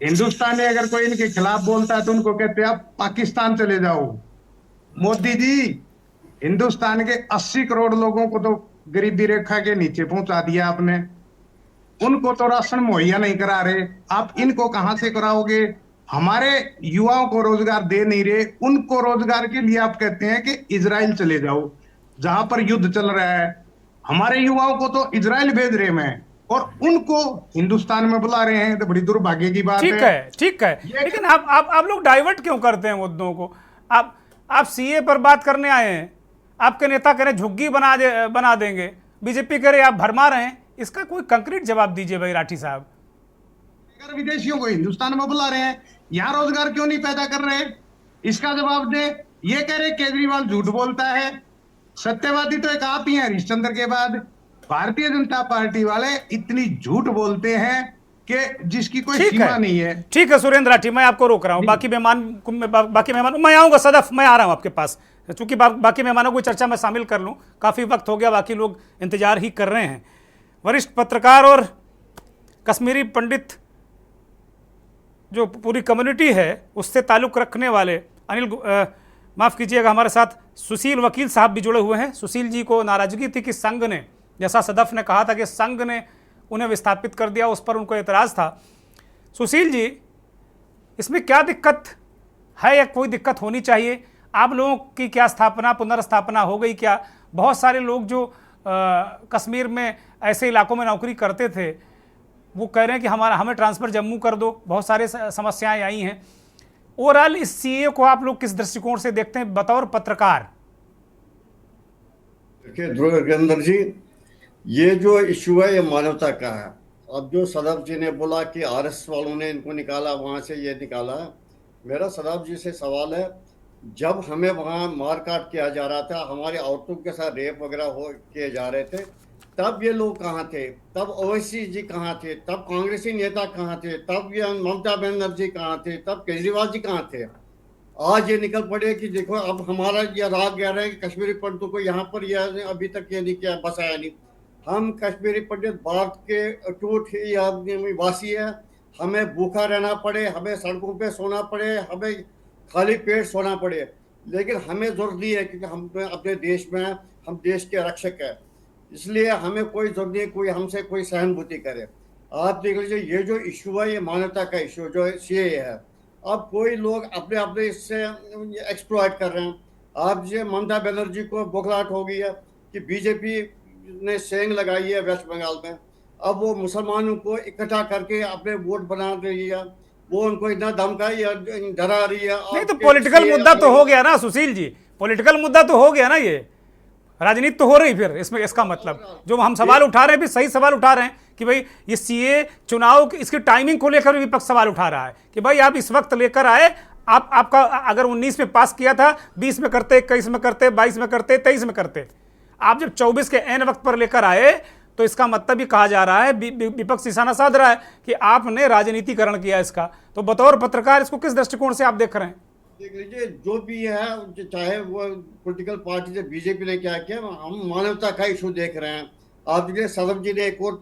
हिंदुस्तान में अगर कोई इनके खिलाफ बोलता है तो उनको कहते हैं आप पाकिस्तान चले जाओ। मोदी जी, हिंदुस्तान के 80 करोड़ लोगों को तो गरीबी रेखा के नीचे पहुंचा दिया आपने। उनको तो राशन मुहैया नहीं करा रहे, आप इनको कहां से कराओगे? हमारे युवाओं को रोजगार दे नहीं रहे, उनको रोजगार के लिए आप कहते हैं कि इजराइल चले जाओ, जहां पर युद्ध चल रहा है। हमारे युवाओं को तो इजराइल भेज रहे हैं और उनको हिंदुस्तान में बुला रहे हैं, तो बड़ी दुर्भाग्य की बात है। ठीक है, लेकिन आप लोग डाइवर्ट क्यों करते हैं मुद्दों को? आप सीए पर बात करने आए हैं, आपके नेता कह रहे झुग्गी बना देंगे, बीजेपी कह रहे आप भरमा रहे हैं। इसका कोई कंक्रीट जवाब दीजिए भाई राठी साहब। अगर विदेशियों को हिंदुस्तान में बुला रहे हैं, यहाँ रोजगार क्यों नहीं पैदा कर रहे? इसका जवाब दे। ये कह रहे केजरीवाल झूठ बोलता है, सत्यवादी तो एक आप ही हैं हरिश्चंद्र के बाद। भारतीय जनता पार्टी वाले इतनी झूठ बोलते हैं कि जिसकी कोई सीमा नहीं है। ठीक है सुरेंद्र राठी, मैं आपको रोक रहा हूँ। बाकी मेहमान मैं आऊंगा सदफ, मैं आ रहा हूँ आपके पास, चूंकि बाकी मेहमानों को चर्चा में शामिल कर लूं। काफी वक्त हो गया, बाकी लोग इंतजार ही कर रहे हैं। वरिष्ठ पत्रकार और कश्मीरी पंडित जो पूरी कम्युनिटी है उससे ताल्लुक़ रखने वाले माफ़ कीजिएगा, हमारे साथ सुशील वकील साहब भी जुड़े हुए हैं। सुशील जी को नाराज़गी थी कि संघ ने, जैसा सदफ ने कहा था कि संघ ने उन्हें विस्थापित कर दिया, उस पर उनको एतराज़ था। सुशील जी, इसमें क्या दिक्कत है या कोई दिक्कत होनी चाहिए? आप लोगों की क्या पुनर्स्थापना हो गई क्या? बहुत सारे लोग जो कश्मीर में ऐसे इलाकों में नौकरी करते थे वो कह रहे हैं कि हमें ट्रांसफ़र जम्मू कर दो। बहुत सारे समस्याएं आई हैं। ओवरऑल इस सीए को आप लोग किस दृष्टिकोण से देखते हैं बतौर पत्रकार? देखिए ध्रुवेंद्र जी, ये जो इशू है ये मानवता का है। अब जो सदफ जी ने बोला कि आरएस वालों ने इनको निकाला, वहां से ये निकाला, मेरा सदफ जी से सवाल है, जब हमें वहाँ मारकाट किया जा रहा था, हमारे औरतों के साथ रेप वगैरह किए जा रहे थे, तब ये लोग कहाँ थे? तब ओवैसी जी कहाँ थे? तब कांग्रेसी नेता कहाँ थे? तब ये ममता बनर्जी कहाँ थे? तब केजरीवाल जी कहाँ थे? आज ये निकल पड़े कि देखो अब हमारा ये राग कह रहे हैं कि कश्मीरी पंडितों को यहाँ पर यह अभी तक ये नहीं किया, बसाया नहीं। हम कश्मीरी पंडित भारत के टूट वासी है, हमें भूखा रहना पड़े, हमें सड़कों पे सोना पड़े, हमें खाली पेट सोना पड़े, लेकिन हमें जरूरत नहीं है क्योंकि हम अपने देश में हैं, हम देश के रक्षक हैं, इसलिए हमें कोई जरूरत नहीं कोई हमसे कोई सहानुभूति करे। आप देख लीजिए, ये जो इशू है ये मानवता का इशू जो सीए है। अब कोई लोग अपने अपने इससे एक्सप्लॉइट कर रहे हैं। आप जो ममता बनर्जी को बौखलाहट हो गई है कि बीजेपी ने सेंग लगाई है वेस्ट बंगाल में, अब वो मुसलमानों को इकट्ठा करके अपने वोट बना रही है, वो उनको इतना धमकाई डरा रही है। नहीं तो पॉलिटिकल मुद्दा तो हो गया ना सुशील जी, पॉलिटिकल मुद्दा तो हो गया ना, ये राजनीति तो हो रही। फिर इसमें इसका मतलब जो हम सवाल उठा रहे हैं भी सही सवाल उठा रहे हैं कि भाई ये सीए चुनाव इसकी टाइमिंग को लेकर विपक्ष सवाल उठा रहा है कि भाई आप इस वक्त लेकर आए, आपका अगर 19 में पास किया था, 20 में करते, 21 में करते, 22 में करते, 23 में करते, आप जब 24 के एन वक्त पर लेकर आए तो इसका मतलब भी कहा जा रहा है, विपक्ष निशाना साध रहा है कि आपने राजनीतिकरण किया इसका। तो बतौर पत्रकार इसको किस दृष्टिकोण से आप देख रहे हैं? देख लीजिए, जो भी है, चाहे वो पॉलिटिकल पार्टी से बीजेपी ने क्या किया, हम मानवता का इशू देख रहे हैं। आप देखिए सदम जी ने एक और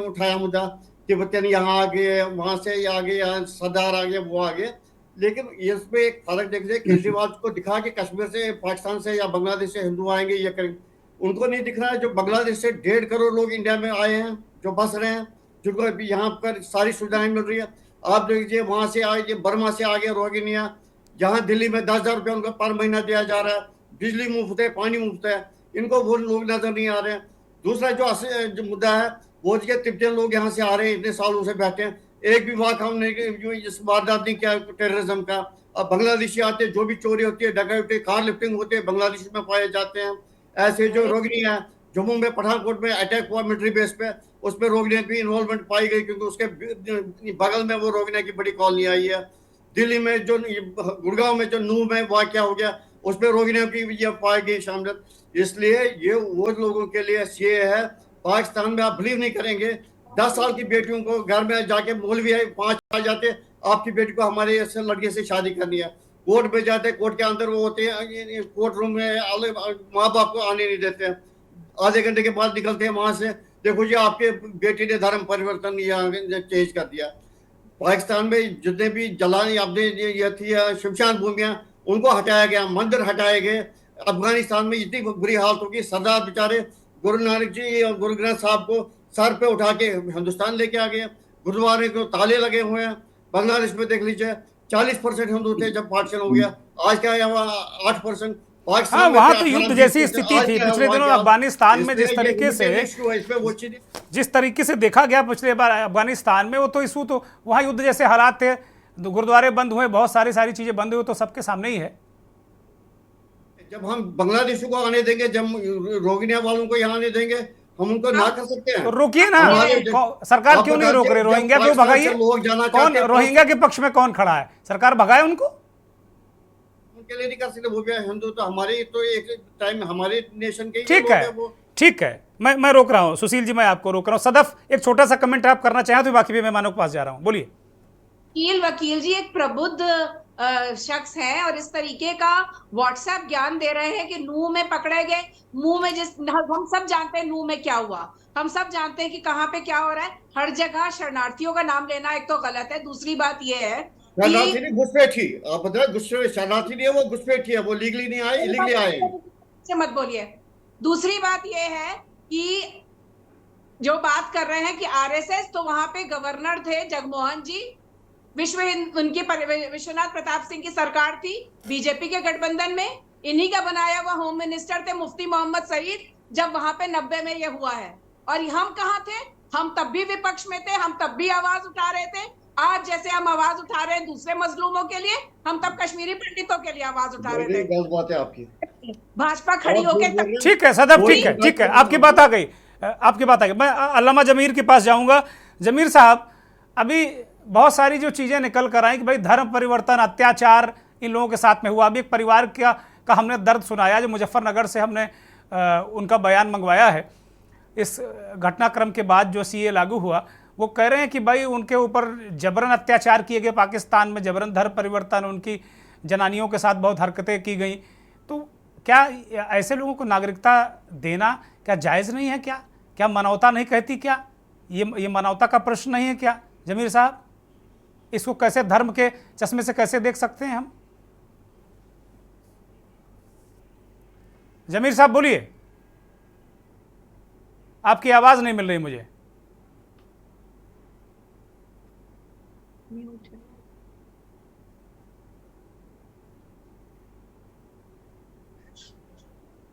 उठाया मुद्दा, तिब्बतियन यहाँ आ गए, वहां से ये आ गए, यहाँ सरदार आ गए, वो आ गए। लेकिन इसमें एक फर्क देख लीजिए, केजरीवाल को दिखा कि कश्मीर से, पाकिस्तान से या बांग्लादेश से हिंदू आएंगे ये करेंगे, उनको नहीं दिख रहा है जो बांग्लादेश से 1.5 करोड़ लोग इंडिया में आए हैं, जो बस रहे हैं, जिनको अभी यहाँ पर सारी सुविधाएं मिल रही है। आप देखिए वहां से आए, बर्मा से आ गए रोहिंग्या, जहाँ दिल्ली में 10,000 रुपये उनको पर महीना दिया जा रहा है, बिजली मुफ्त है, पानी मुफ्त है, इनको वो लोग नजर नहीं आ रहे हैं। दूसरा जो मुद्दा है, वो तिब्बतियन लोग यहाँ से आ रहे हैं, इतने सालों से बैठे हैं, एक भी वाक हमने इस वारदात नहीं किया टेररिज्म का। अब बांग्लादेशी आते हैं, जो भी चोरी होती है, डकैती, कार लिफ्टिंग होती है, बांग्लादेश में पाए जाते हैं। ऐसे जो रोहिंग्या है, जम्मू में पठानकोट में अटैक हुआ मिलिट्री बेस पे, उसमें रोहिंग्या की इन्वॉल्वमेंट पाई गई, क्योंकि उसके बगल में वो रोहिंग्या की बड़ी कॉलोनी आई है। दिल्ली में जो गुड़गांव में जो नूह में वाकया हो गया, उसमें रोहिंग्या की ये पाई गई शामिल। इसलिए ये वो लोगों के लिए सीए है। पाकिस्तान में आप बिलीव नहीं करेंगे, 10 साल की बेटियों को घर में जाके मौलवी है 5 आ जाते, आपकी बेटी को हमारे ऐसे लड़के से शादी करनी है, कोर्ट में जाते, कोर्ट के अंदर वो होते हैं, कोर्ट रूम में माँ बाप को आने नहीं देते हैं, आधे घंटे के बाद निकलते हैं वहां से, देखो जी आपके बेटी ने धर्म परिवर्तन यहाँ चेंज कर दिया। पाकिस्तान में जितने भी जलानी आपने ये थी शमशान भूमियां, उनको हटाया गया, मंदिर हटाए गए। अफगानिस्तान में इतनी बुरी हालत होगी, सरदार बेचारे गुरु नानक जी और गुरु ग्रंथ साहब को सर पे उठा के हिंदुस्तान लेके आ गए, गुरुद्वारे को ताले लगे हुए हैं। बांग्लादेश में देख लीजिए 40% हिंदू थे जब पार्टीशन हो गया, आज क्या है वहाँ 8%। हाँ, वहाँ तो युद्ध जैसी स्थिति थी पिछले दिनों अफगानिस्तान में, जिस तरीके से देखा गया पिछले बार अफगानिस्तान में, वो तो इशू तो वहाँ युद्ध जैसे हालात थे, गुरुद्वारे बंद हुए, बहुत सारी चीजें बंद हुई, तो सबके सामने ही है। जब हम बांग्लादेश को आने देंगे, जब रोहिंग्या वालों को यहाँ आने देंगे, हम उनको ना कर सकते हैं? तो रोकिए ना, सरकार क्यों नहीं रोक रहे? रोहिंग्या को भगाइए। कौन रोहिंग्या के पक्ष में कौन खड़ा है? सरकार भगाए उनको, उनके लिए नहीं कर सकते। वो भी हिंदू तो हमारे तो एक टाइम हमारे नेशन के ठीक है, ठीक है, मैं रोक रहा हूँ सुशील जी, मैं आपको रोक रहा हूँ। सदफ, एक छोटा सा कमेंट आप करना चाहें तो बाकी भी मेहमानों के पास जा रहा हूँ, बोलिए। वकील जी एक प्रबुद्ध शख्स हैं और इस तरीके का व्हाट्सएप ज्ञान दे रहे हैं कि नूह में पकड़े गए, मुंह में हम सब जानते हैं नूह में क्या हुआ, हम सब जानते हैं कि कहाँ पे क्या हो रहा है। हर जगह शरणार्थियों का नाम लेना एक तो गलत है, दूसरी बात ये है शरणार्थी घुसपैठी, आप पता है शरणार्थी नहीं है, वो घुसपैठी है, वो लीगली नहीं आए, इलीगली आए, मत बोलिए। दूसरी बात ये है कि जो बात कर रहे हैं कि आरएसएस, तो वहां पे गवर्नर थे जगमोहन जी, उनकी विश्वनाथ प्रताप सिंह की सरकार थी, बीजेपी के गठबंधन में इन्हीं का बनाया हुआ होम मिनिस्टर थे मुफ्ती मोहम्मद सईद, जब वहां पे 90 में ये हुआ है। और हम कहाँ थे? हम तब भी विपक्ष में थे, हम तब भी आवाज उठा रहे थे। आज जैसे हम आवाज उठा रहे हैं दूसरे मजलूमों के लिए, हम तब कश्मीरी पंडितों के लिए आवाज उठा रहे थे। गलत बात है आपकी। भाजपा खड़ी होकर, ठीक है सदफ, ठीक है, आपकी बात आ गई, आपकी बात आ गई। मैं अल्लामा जमीर के पास जाऊंगा। जमीर साहब, अभी बहुत सारी जो चीजें निकल कर आई कि भाई धर्म परिवर्तन, अत्याचार इन लोगों के साथ में हुआ। अभी एक परिवार का हमने दर्द सुनाया, जो मुजफ्फरनगर से हमने उनका बयान मंगवाया है इस घटनाक्रम के बाद जो सीए लागू हुआ। वो कह रहे हैं कि भाई उनके ऊपर जबरन अत्याचार किए गए, पाकिस्तान में जबरन धर्म परिवर्तन, उनकी जनानियों के साथ बहुत हरकतें की गई। तो क्या ऐसे लोगों को नागरिकता देना क्या जायज़ नहीं है? क्या मानवता नहीं कहती? क्या ये मानवता का प्रश्न नहीं है क्या? जमीर साहब, इसको कैसे धर्म के चश्मे से कैसे देख सकते हैं हम? जमीर साहब बोलिए, आपकी आवाज नहीं मिल रही मुझे।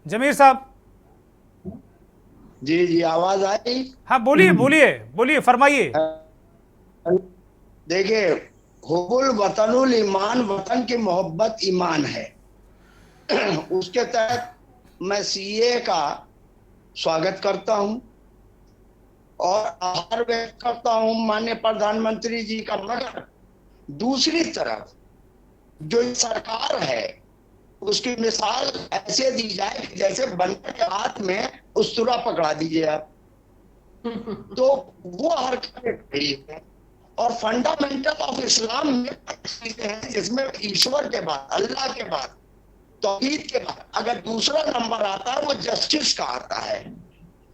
जमीर साहब जी आवाज आई? हाँ बोलिए, फरमाइए। देखिए, हुबुल वतनुल ईमान, वतन की मोहब्बत ईमान है। उसके तहत मैं सीए का स्वागत करता हूं और आभार व्यक्त करता हूं माननीय प्रधानमंत्री जी का। मगर दूसरी तरफ जो सरकार है उसकी मिसाल ऐसे दी जाए कि जैसे बंदर के हाथ में उस्तरा पकड़ा दीजिए आप। तो वो हरकतें सही है। और फंडामेंटल ऑफ इस्लाम में चीजें हैं जिसमें ईश्वर के बाद, अल्लाह के बाद, तौहीद के बाद अगर दूसरा नंबर आता है वो जस्टिस का आता है,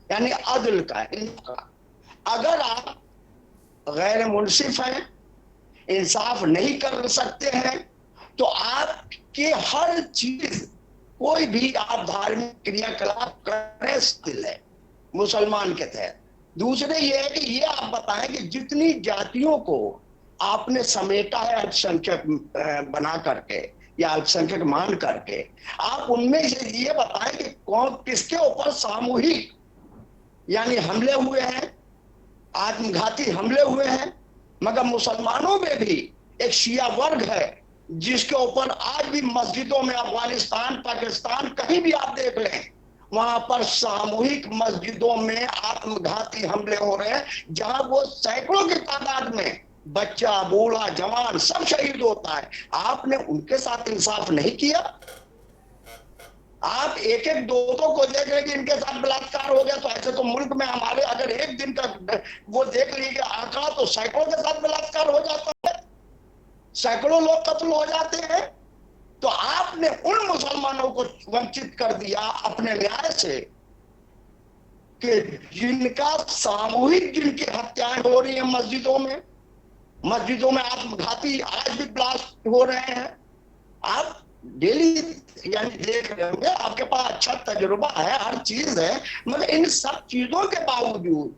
यानी अदल का, इनका। अगर आप गैर मुनसिफ हैं, इंसाफ नहीं कर सकते हैं, तो आपके हर चीज, कोई भी आप धार्मिक क्रियाकलाप करने स्थिल है मुसलमान के तहत। दूसरे ये है कि ये आप बताएं कि जितनी जातियों को आपने समेटा है अल्पसंख्यक बना करके या अल्पसंख्यक मान करके, आप उनमें से ये बताएं कि कौन किसके ऊपर सामूहिक यानी हमले हुए हैं, आत्मघाती हमले हुए हैं। मगर मुसलमानों में भी एक शिया वर्ग है जिसके ऊपर आज भी मस्जिदों में, अफगानिस्तान, पाकिस्तान, कहीं भी आप देख लें, वहां पर सामूहिक मस्जिदों में आत्मघाती हमले हो रहे हैं, जहां वो सैकड़ों की तादाद में बच्चा, बूढ़ा, जवान सब शहीद होता है। आपने उनके साथ इंसाफ नहीं किया। आप एक एक दो को देख रहे कि इनके साथ बलात्कार हो गया, तो ऐसे तो मुल्क में हमारे अगर एक दिन का वो देख लीजिए आंकड़ा, तो सैकड़ों के साथ बलात्कार हो जाता है, सैकड़ों लोग कत्ल हो जाते हैं। तो आपने उन मुसलमानों को वंचित कर दिया अपने न्याय से कि जिनका सामूहिक, जिनकी हत्याएं हो रही हैं मस्जिदों में आत्मघाती आज भी ब्लास्ट हो रहे हैं। आप डेली यानी देख रहे होंगे, आपके पास अच्छा तजुर्बा है, हर चीज है, मगर इन सब चीजों के बावजूद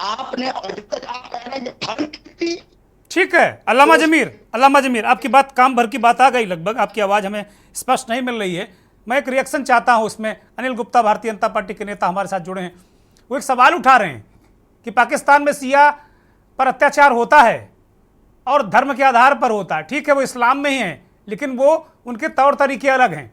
आपने अभी तक आप कह रहे हैं। ठीक है अल्लामा जमीर, आपकी बात काम भर की बात आ गई लगभग, आपकी आवाज़ हमें स्पष्ट नहीं मिल रही है। मैं एक रिएक्शन चाहता हूं उसमें। अनिल गुप्ता भारतीय जनता पार्टी के नेता हमारे साथ जुड़े हैं, वो एक सवाल उठा रहे हैं कि पाकिस्तान में सिया पर अत्याचार होता है और धर्म के आधार पर होता है। ठीक है, वो इस्लाम में ही है, लेकिन वो उनके तौर तरीके अलग हैं,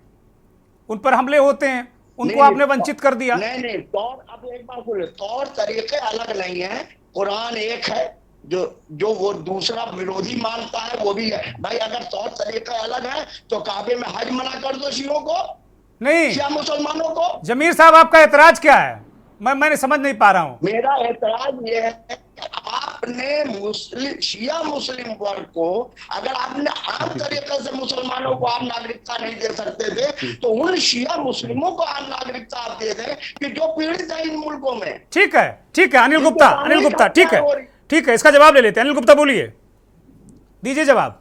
उन पर हमले होते हैं, उनको आपने वंचित कर दिया। नहीं, तौर, अब एक बात बोले, तौर तरीके अलग नहीं है। कुरान एक है, जो वो दूसरा विरोधी मानता है वो भी है। भाई अगर तौर तरीका अलग है तो काबे में हज मना कर दो शियों को, नहीं शिया मुसलमानों को। जमीर साहब आपका एतराज क्या है? मैंने समझ नहीं पा रहा हूं। मेरा एतराज ये है कि आपने शिया मुस्लिम वर्ग को, अगर आपने आम तरीके से मुसलमानों को आप नागरिकता नहीं दे सकते थे, तो उन शिया मुस्लिमों को आप नागरिकता आप दे दें कि जो पीड़ित है इन मुल्कों में। ठीक है अनिल गुप्ता, ठीक है, इसका जवाब ले लेते हैं। अनिल गुप्ता बोलिए, दीजिए जवाब।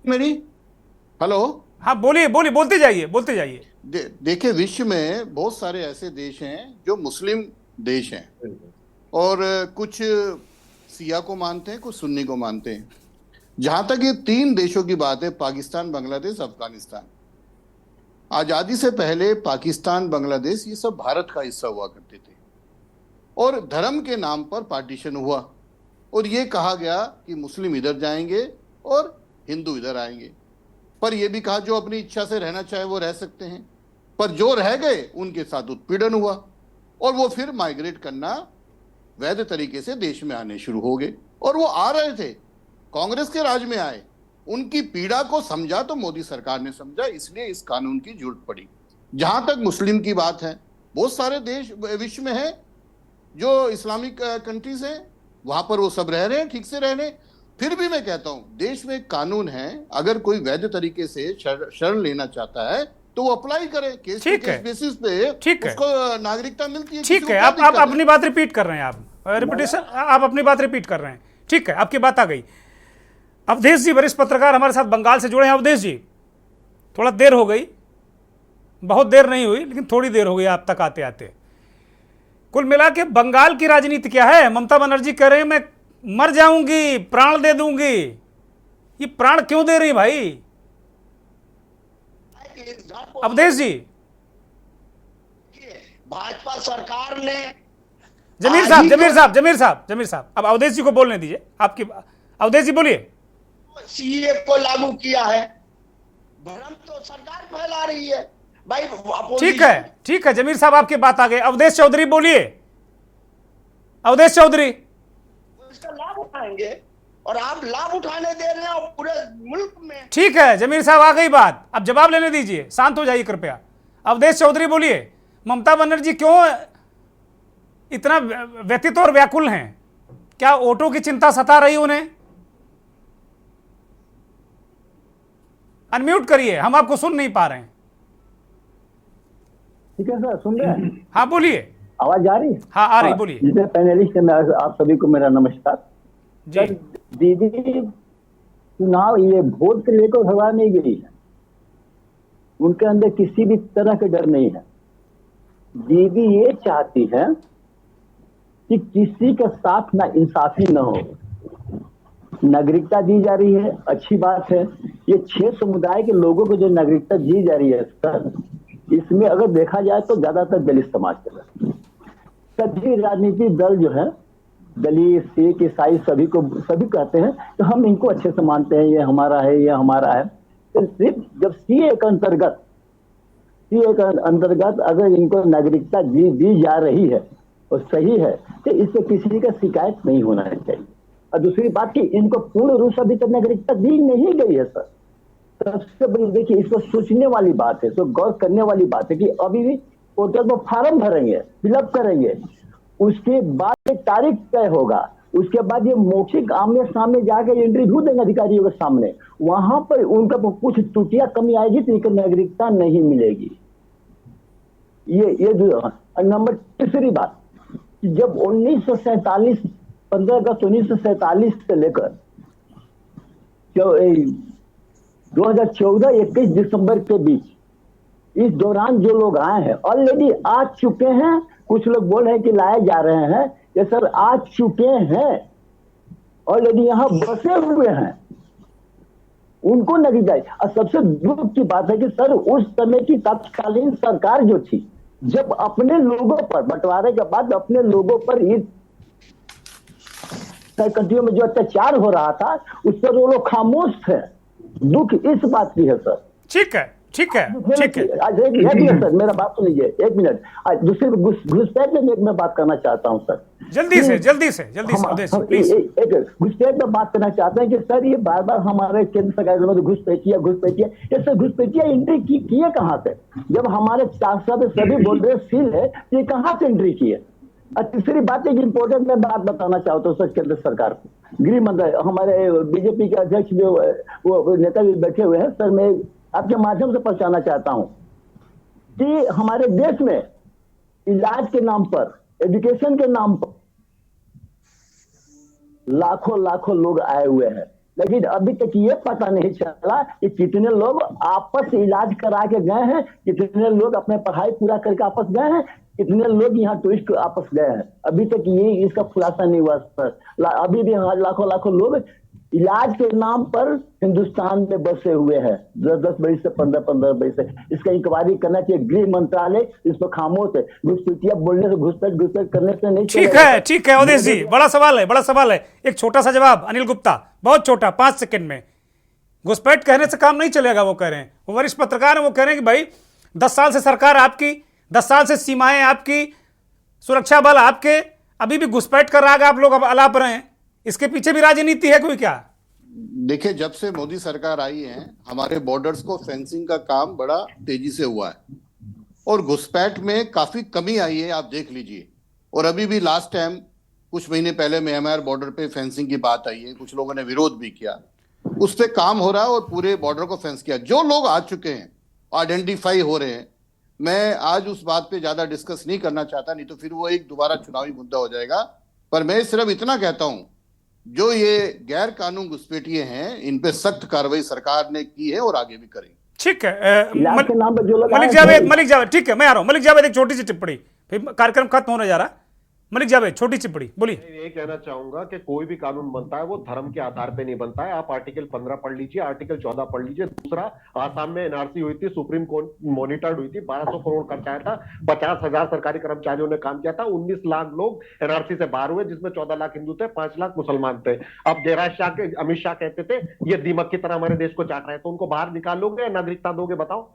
मेरी हेलो, हाँ बोलिए, बोलते जाइए। देखिए, विश्व में बहुत सारे ऐसे देश हैं जो मुस्लिम देश हैं और कुछ सिया को मानते हैं, कुछ सुन्नी को मानते हैं। जहां तक ये 3 देशों की बात है, पाकिस्तान, बांग्लादेश, अफगानिस्तान, आजादी से पहले पाकिस्तान, बांग्लादेश ये सब भारत का हिस्सा हुआ करते थे और धर्म के नाम पर पार्टीशन हुआ और ये कहा गया कि मुस्लिम इधर जाएंगे और हिंदू इधर आएंगे। पर यह भी कहा जो अपनी इच्छा से रहना चाहे वो रह सकते हैं, पर जो रह गए उनके साथ उत्पीड़न हुआ और वो फिर माइग्रेट करना वैध तरीके से देश में आने शुरू हो गए और वो आ रहे थे, कांग्रेस के राज में आए, उनकी पीड़ा को समझा तो मोदी सरकार ने समझा, इसलिए इस कानून की जरूरत पड़ी। जहां तक मुस्लिम की बात है, बहुत सारे देश विश्व में हैं जो इस्लामिक कंट्रीज हैं, वहां पर वो सब रह रहे हैं, ठीक से रह रहे हैं। फिर भी मैं कहता हूं, देश में एक कानून है, अगर कोई वैध तरीके से शरण लेना चाहता है तो वो अप्लाई करे, केस बेसिस पे उसको नागरिकता मिलती है। ठीक है, आप अपनी बात रिपीट कर रहे हैं, आप अपनी बात रिपीट कर रहे हैं। ठीक है, आपकी बात आ गई। अवधेश जी वरिष्ठ पत्रकार हमारे साथ बंगाल से जुड़े हैं। अवधेश जी, थोड़ा देर हो गई, बहुत देर नहीं हुई लेकिन थोड़ी देर हो गई आप तक आते आते। कुल मिला के बंगाल की राजनीति क्या है? ममता बनर्जी कह रहे हैं मैं मर जाऊंगी, प्राण दे दूंगी। ये प्राण क्यों दे रही भाई अवधेश जी? भाजपा सरकार ने, जमीर साहब अब अवधेश जी को बोलने दीजिए। आपकी अवधेश जी बोलिए। सीए को लागू किया है, भ्रम तो सरकार फैला रही है भाई। ठीक है जमीर साहब, आपकी बात आ गई। अवधेश चौधरी बोलिए। अवधेश चौधरी, इसका लाभ उठाएंगे और आप लाभ उठाने दे रहे हैं पूरे मुल्क में। ठीक है जमीर साहब, आ गई बात, अब जवाब लेने दीजिए, शांत हो जाइए कृपया। अवधेश चौधरी बोलिए, ममता बनर्जी क्यों इतना व्यथित और व्याकुल हैं? क्या वोटों की चिंता सता रही उन्हें? अनम्यूट करिए, हम आपको सुन नहीं पा रहे हैं। ठीक है सर, सुन रहे हैं? हाँ बोलिए, आवाज आ रही है? हाँ आ रही, बोलिए। जितने पैनलिस्ट हैं, आप सभी को मेरा नमस्कार जी। दीदी चुनाव ये वोट के लेकर हवा नहीं गई है, उनके अंदर किसी भी तरह के डर नहीं है। दीदी ये चाहती है कि किसी के साथ ना इंसाफी न हो। नागरिकता दी जा रही है, अच्छी बात है। ये 6 समुदाय के लोगों को जो नागरिकता दी जा रही है सर, इसमें अगर देखा जाए तो ज्यादातर दलित समाज के सभी राजनीतिक दल जो है, दलित सिख ईसाई सभी कहते हैं तो हम इनको अच्छे से मानते हैं, ये हमारा है, ये हमारा है। तो सिर्फ जब सीए के अंतर्गत अगर इनको नागरिकता दी जा रही है और सही है तो इससे किसी का शिकायत नहीं होना चाहिए। और दूसरी बात कि इनको पूर्ण रूप से अभी तक नागरिकता दी नहीं गई है सर। सबसे बड़ी देखिए, इसको सोचने वाली बात है, इसको गौर करने वाली बात है कि अभी भी पोर्टल पर फॉर्म भरेंगे, फिलअप करेंगे, उसके बाद एक तारीख तय होगा, उसके बाद ये मौखिक आमने सामने जाकर इंटरव्यू देंगे अधिकारियों के सामने, वहां पर उनका कुछ त्रुटियां कमी आएगी तो इनको नागरिकता नहीं मिलेगी। ये नंबर तीसरी बात, जब 1947 15 अगस्त 1947 से लेकर 2014-21 दिसंबर के बीच, इस दौरान जो लोग आए हैं ऑलरेडी आ चुके हैं। कुछ लोग बोल रहे हैं कि लाए जा रहे हैं, ये सर आ चुके हैं, ऑलरेडी यहाँ बसे हुए हैं, उनको नहीं जाए। और सबसे दुख की बात है कि सर उस समय की तत्कालीन सरकार जो थी, जब अपने लोगों पर बंटवारे के बाद अपने लोगों पर इस कंट्रियों में जो अत्याचार हो रहा था उस पर वो लोग खामोश थे। दुख इस बात की है सर। ठीक है, ठीक है, ठीक है। सर मेरा बात तो लीजिए, 1 मिनट। दूसरे घुसपैठ में मैं बात करना चाहता हूँ सर, जल्दी से घुसपैठ में बात करना चाहते हैं कि सर ये बार बार हमारे केंद्र सरकार में घुसपैठिया ये सर घुसपैठिया एंट्री किए कहाँ से? जब हमारे सांसद सभी बोल रहे सील है, ये कहाँ से एंट्री किए? और तीसरी बात एक इम्पोर्टेंट मैं बात बताना चाहता हूँ सर केंद्र सरकार को, गृह मंत्री हमारे बीजेपी के अध्यक्ष जो वो नेता भी बैठे हुए हैं सर, मैं आपके माध्यम से पहुंचाना चाहता हूं कि हमारे देश में इलाज के नाम पर, एजुकेशन के नाम पर लाखों लोग आए हुए हैं, लेकिन अभी तक ये पता नहीं चला कि कितने लोग आपस इलाज करा के गए हैं, कितने लोग अपने पढ़ाई पूरा करके आपस गए हैं, कितने लोग यहाँ टूरिस्ट आपस गए हैं। अभी तक ये इसका खुलासा नहीं हुआ सर। अभी भी लाखों लोग इलाज के नाम पर हिंदुस्तान में बसे हुए हैं, 10 बजे से 15 बजे से। इसका इंक्वायरी करना चाहिए, गृह मंत्रालय इस पर खामोश है। घुसपैठिया बोलने से घुसपैठ करने से नहीं। ठीक है अवधेश जी, बड़ा सवाल है। एक छोटा सा जवाब अनिल गुप्ता, बहुत छोटा, 5 सेकंड में। घुसपैठ कहने से काम नहीं चलेगा, वो कह रहे हैं, वो वरिष्ठ पत्रकार है, वो कह रहे हैं कि भाई 10 साल से सरकार आपकी, 10 साल से सीमाएं आपकी, सुरक्षा बल आपके, अभी भी घुसपैठ कर रहा है, आप लोग अब अलाप रहे हैं। इसके पीछे भी राजनीति है कोई क्या? देखिए, जब से मोदी सरकार आई है हमारे बॉर्डर्स को फेंसिंग का काम बड़ा तेजी से हुआ है और घुसपैठ में काफी कमी आई है, आप देख लीजिए। और अभी भी लास्ट टाइम कुछ महीने पहले म्यांमार बॉर्डर पे फेंसिंग की बात आई है, कुछ लोगों ने विरोध भी किया, उस पर काम हो रहा है और पूरे बॉर्डर को फेंस किया। जो लोग आ चुके हैं, आइडेंटिफाई हो रहे हैं, मैं आज उस बात पे ज्यादा डिस्कस नहीं करना चाहता, नहीं तो फिर वो एक दोबारा चुनावी मुद्दा हो जाएगा। पर मैं सिर्फ इतना कहता हूं, जो ये गैर कानून घुसपैठिए हैं, इन पे सख्त कार्रवाई सरकार ने की है और आगे भी करेंगे। ठीक है मलिक जावेद, ठीक है मैं आ रहा हूं। मलिक जावेद, एक छोटी सी टिप्पणी, फिर कार्यक्रम खत्म होने जा रहा है। मलिक जावेद, छोटी टिप्पणी बोलिए। ये कहना चाहूंगा कि कोई भी कानून बनता है वो धर्म के आधार पे नहीं बनता है। आप आर्टिकल 15 पढ़ लीजिए, आर्टिकल 14 पढ़ लीजिए। दूसरा, आसाम में एनआरसी हुई थी, सुप्रीम कोर्ट मॉनिटर्ड हुई थी, 1200 करोड़ खर्च आया था, 50,000 सरकारी कर्मचारियों ने काम किया था, 19 लाख लोग एनआरसी से बाहर हुए, जिसमें 14 लाख हिंदू थे, 5 लाख मुसलमान थे। अब अमित शाह कहते थे ये दीमक की तरह हमारे देश को चाट रहे हैं, तो उनको बाहर निकालोगे या नागरिकता दोगे, बताओ?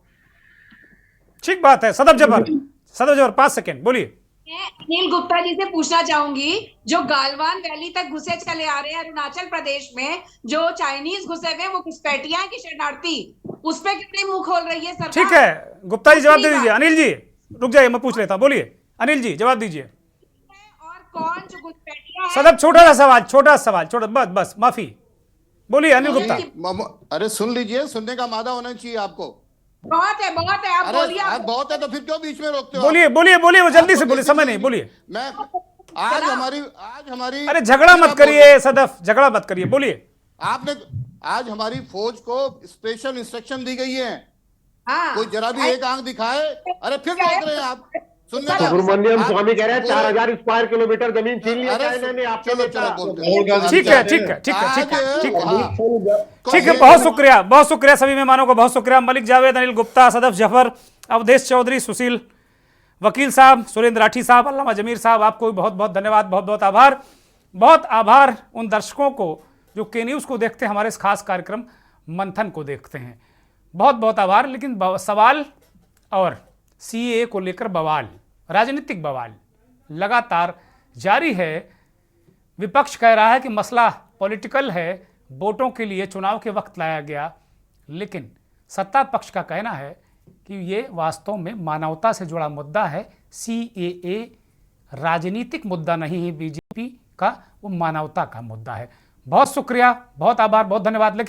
ठीक बात है। सदब जबर 5 सेकेंड बोलिए। मैं अनिल गुप्ता जी से पूछना चाहूंगी, जो गालवान वैली तक घुसे चले आ रहे हैं अरुणाचल प्रदेश में, जो चाइनीज घुसे हुए वो घुसपैठिया है कि शरणार्थी? उस पे क्यों नहीं मुंह खोल रही है सरकार? ठीक है गुप्ता जी जवाब दे दीजिए। अनिल जी रुक जाइए, मैं पूछ लेता हूं, बोलिए अनिल जी जवाब दीजिए। और कौन जो घुसपैठिया है? सदब छोटा सा सवाल छोटा, बस माफी, बोलिए अनिल गुप्ता। अरे सुन लीजिए, सुनने का मादा होना चाहिए आपको। बहुत है आप बोलिए। अरे बहुत है तो फिर क्यों बीच में रोकते हो? बोलिए वो जल्दी से बोलिए, समय नहीं, बोलिए। मैं आज हमारी अरे झगड़ा मत करिए सदफ, झगड़ा मत करिए, बोलिए। आपने आज हमारी फौज को स्पेशल इंस्ट्रक्शन दी गई है। हाँ, कोई जरा भी एक आंख दिखाए, अरे फिर रोक रहे हैं आप। सुब्रमण्यम स्वामी कह रहे हैं 4000 स्क्वायर किलोमीटर जमीन छीन लिया चाइना ने आपसे। ठीक है बहुत शुक्रिया सभी मेहमानों को, बहुत शुक्रिया। मलिक जावेद, अनिल गुप्ता, सदफ जफर, अवधेश चौधरी, सुशील वकील साहब, सुरेंद्र राठी साहब, अल्लामा जमीर साहब, आपको भी बहुत बहुत धन्यवाद, बहुत बहुत आभार। बहुत आभार उन दर्शकों को जो के न्यूज़ को देखते हैं, हमारे इस खास कार्यक्रम मंथन को देखते हैं, बहुत बहुत आभार। लेकिन सवाल और सीएए को लेकर बवाल, राजनीतिक बवाल लगातार जारी है। विपक्ष कह रहा है कि मसला पॉलिटिकल है, वोटों के लिए चुनाव के वक्त लाया गया, लेकिन सत्ता पक्ष का कहना है कि ये वास्तव में मानवता से जुड़ा मुद्दा है। सीएए राजनीतिक मुद्दा नहीं है बीजेपी का, वो मानवता का मुद्दा है। बहुत शुक्रिया, बहुत आभार, बहुत धन्यवाद। लेकिन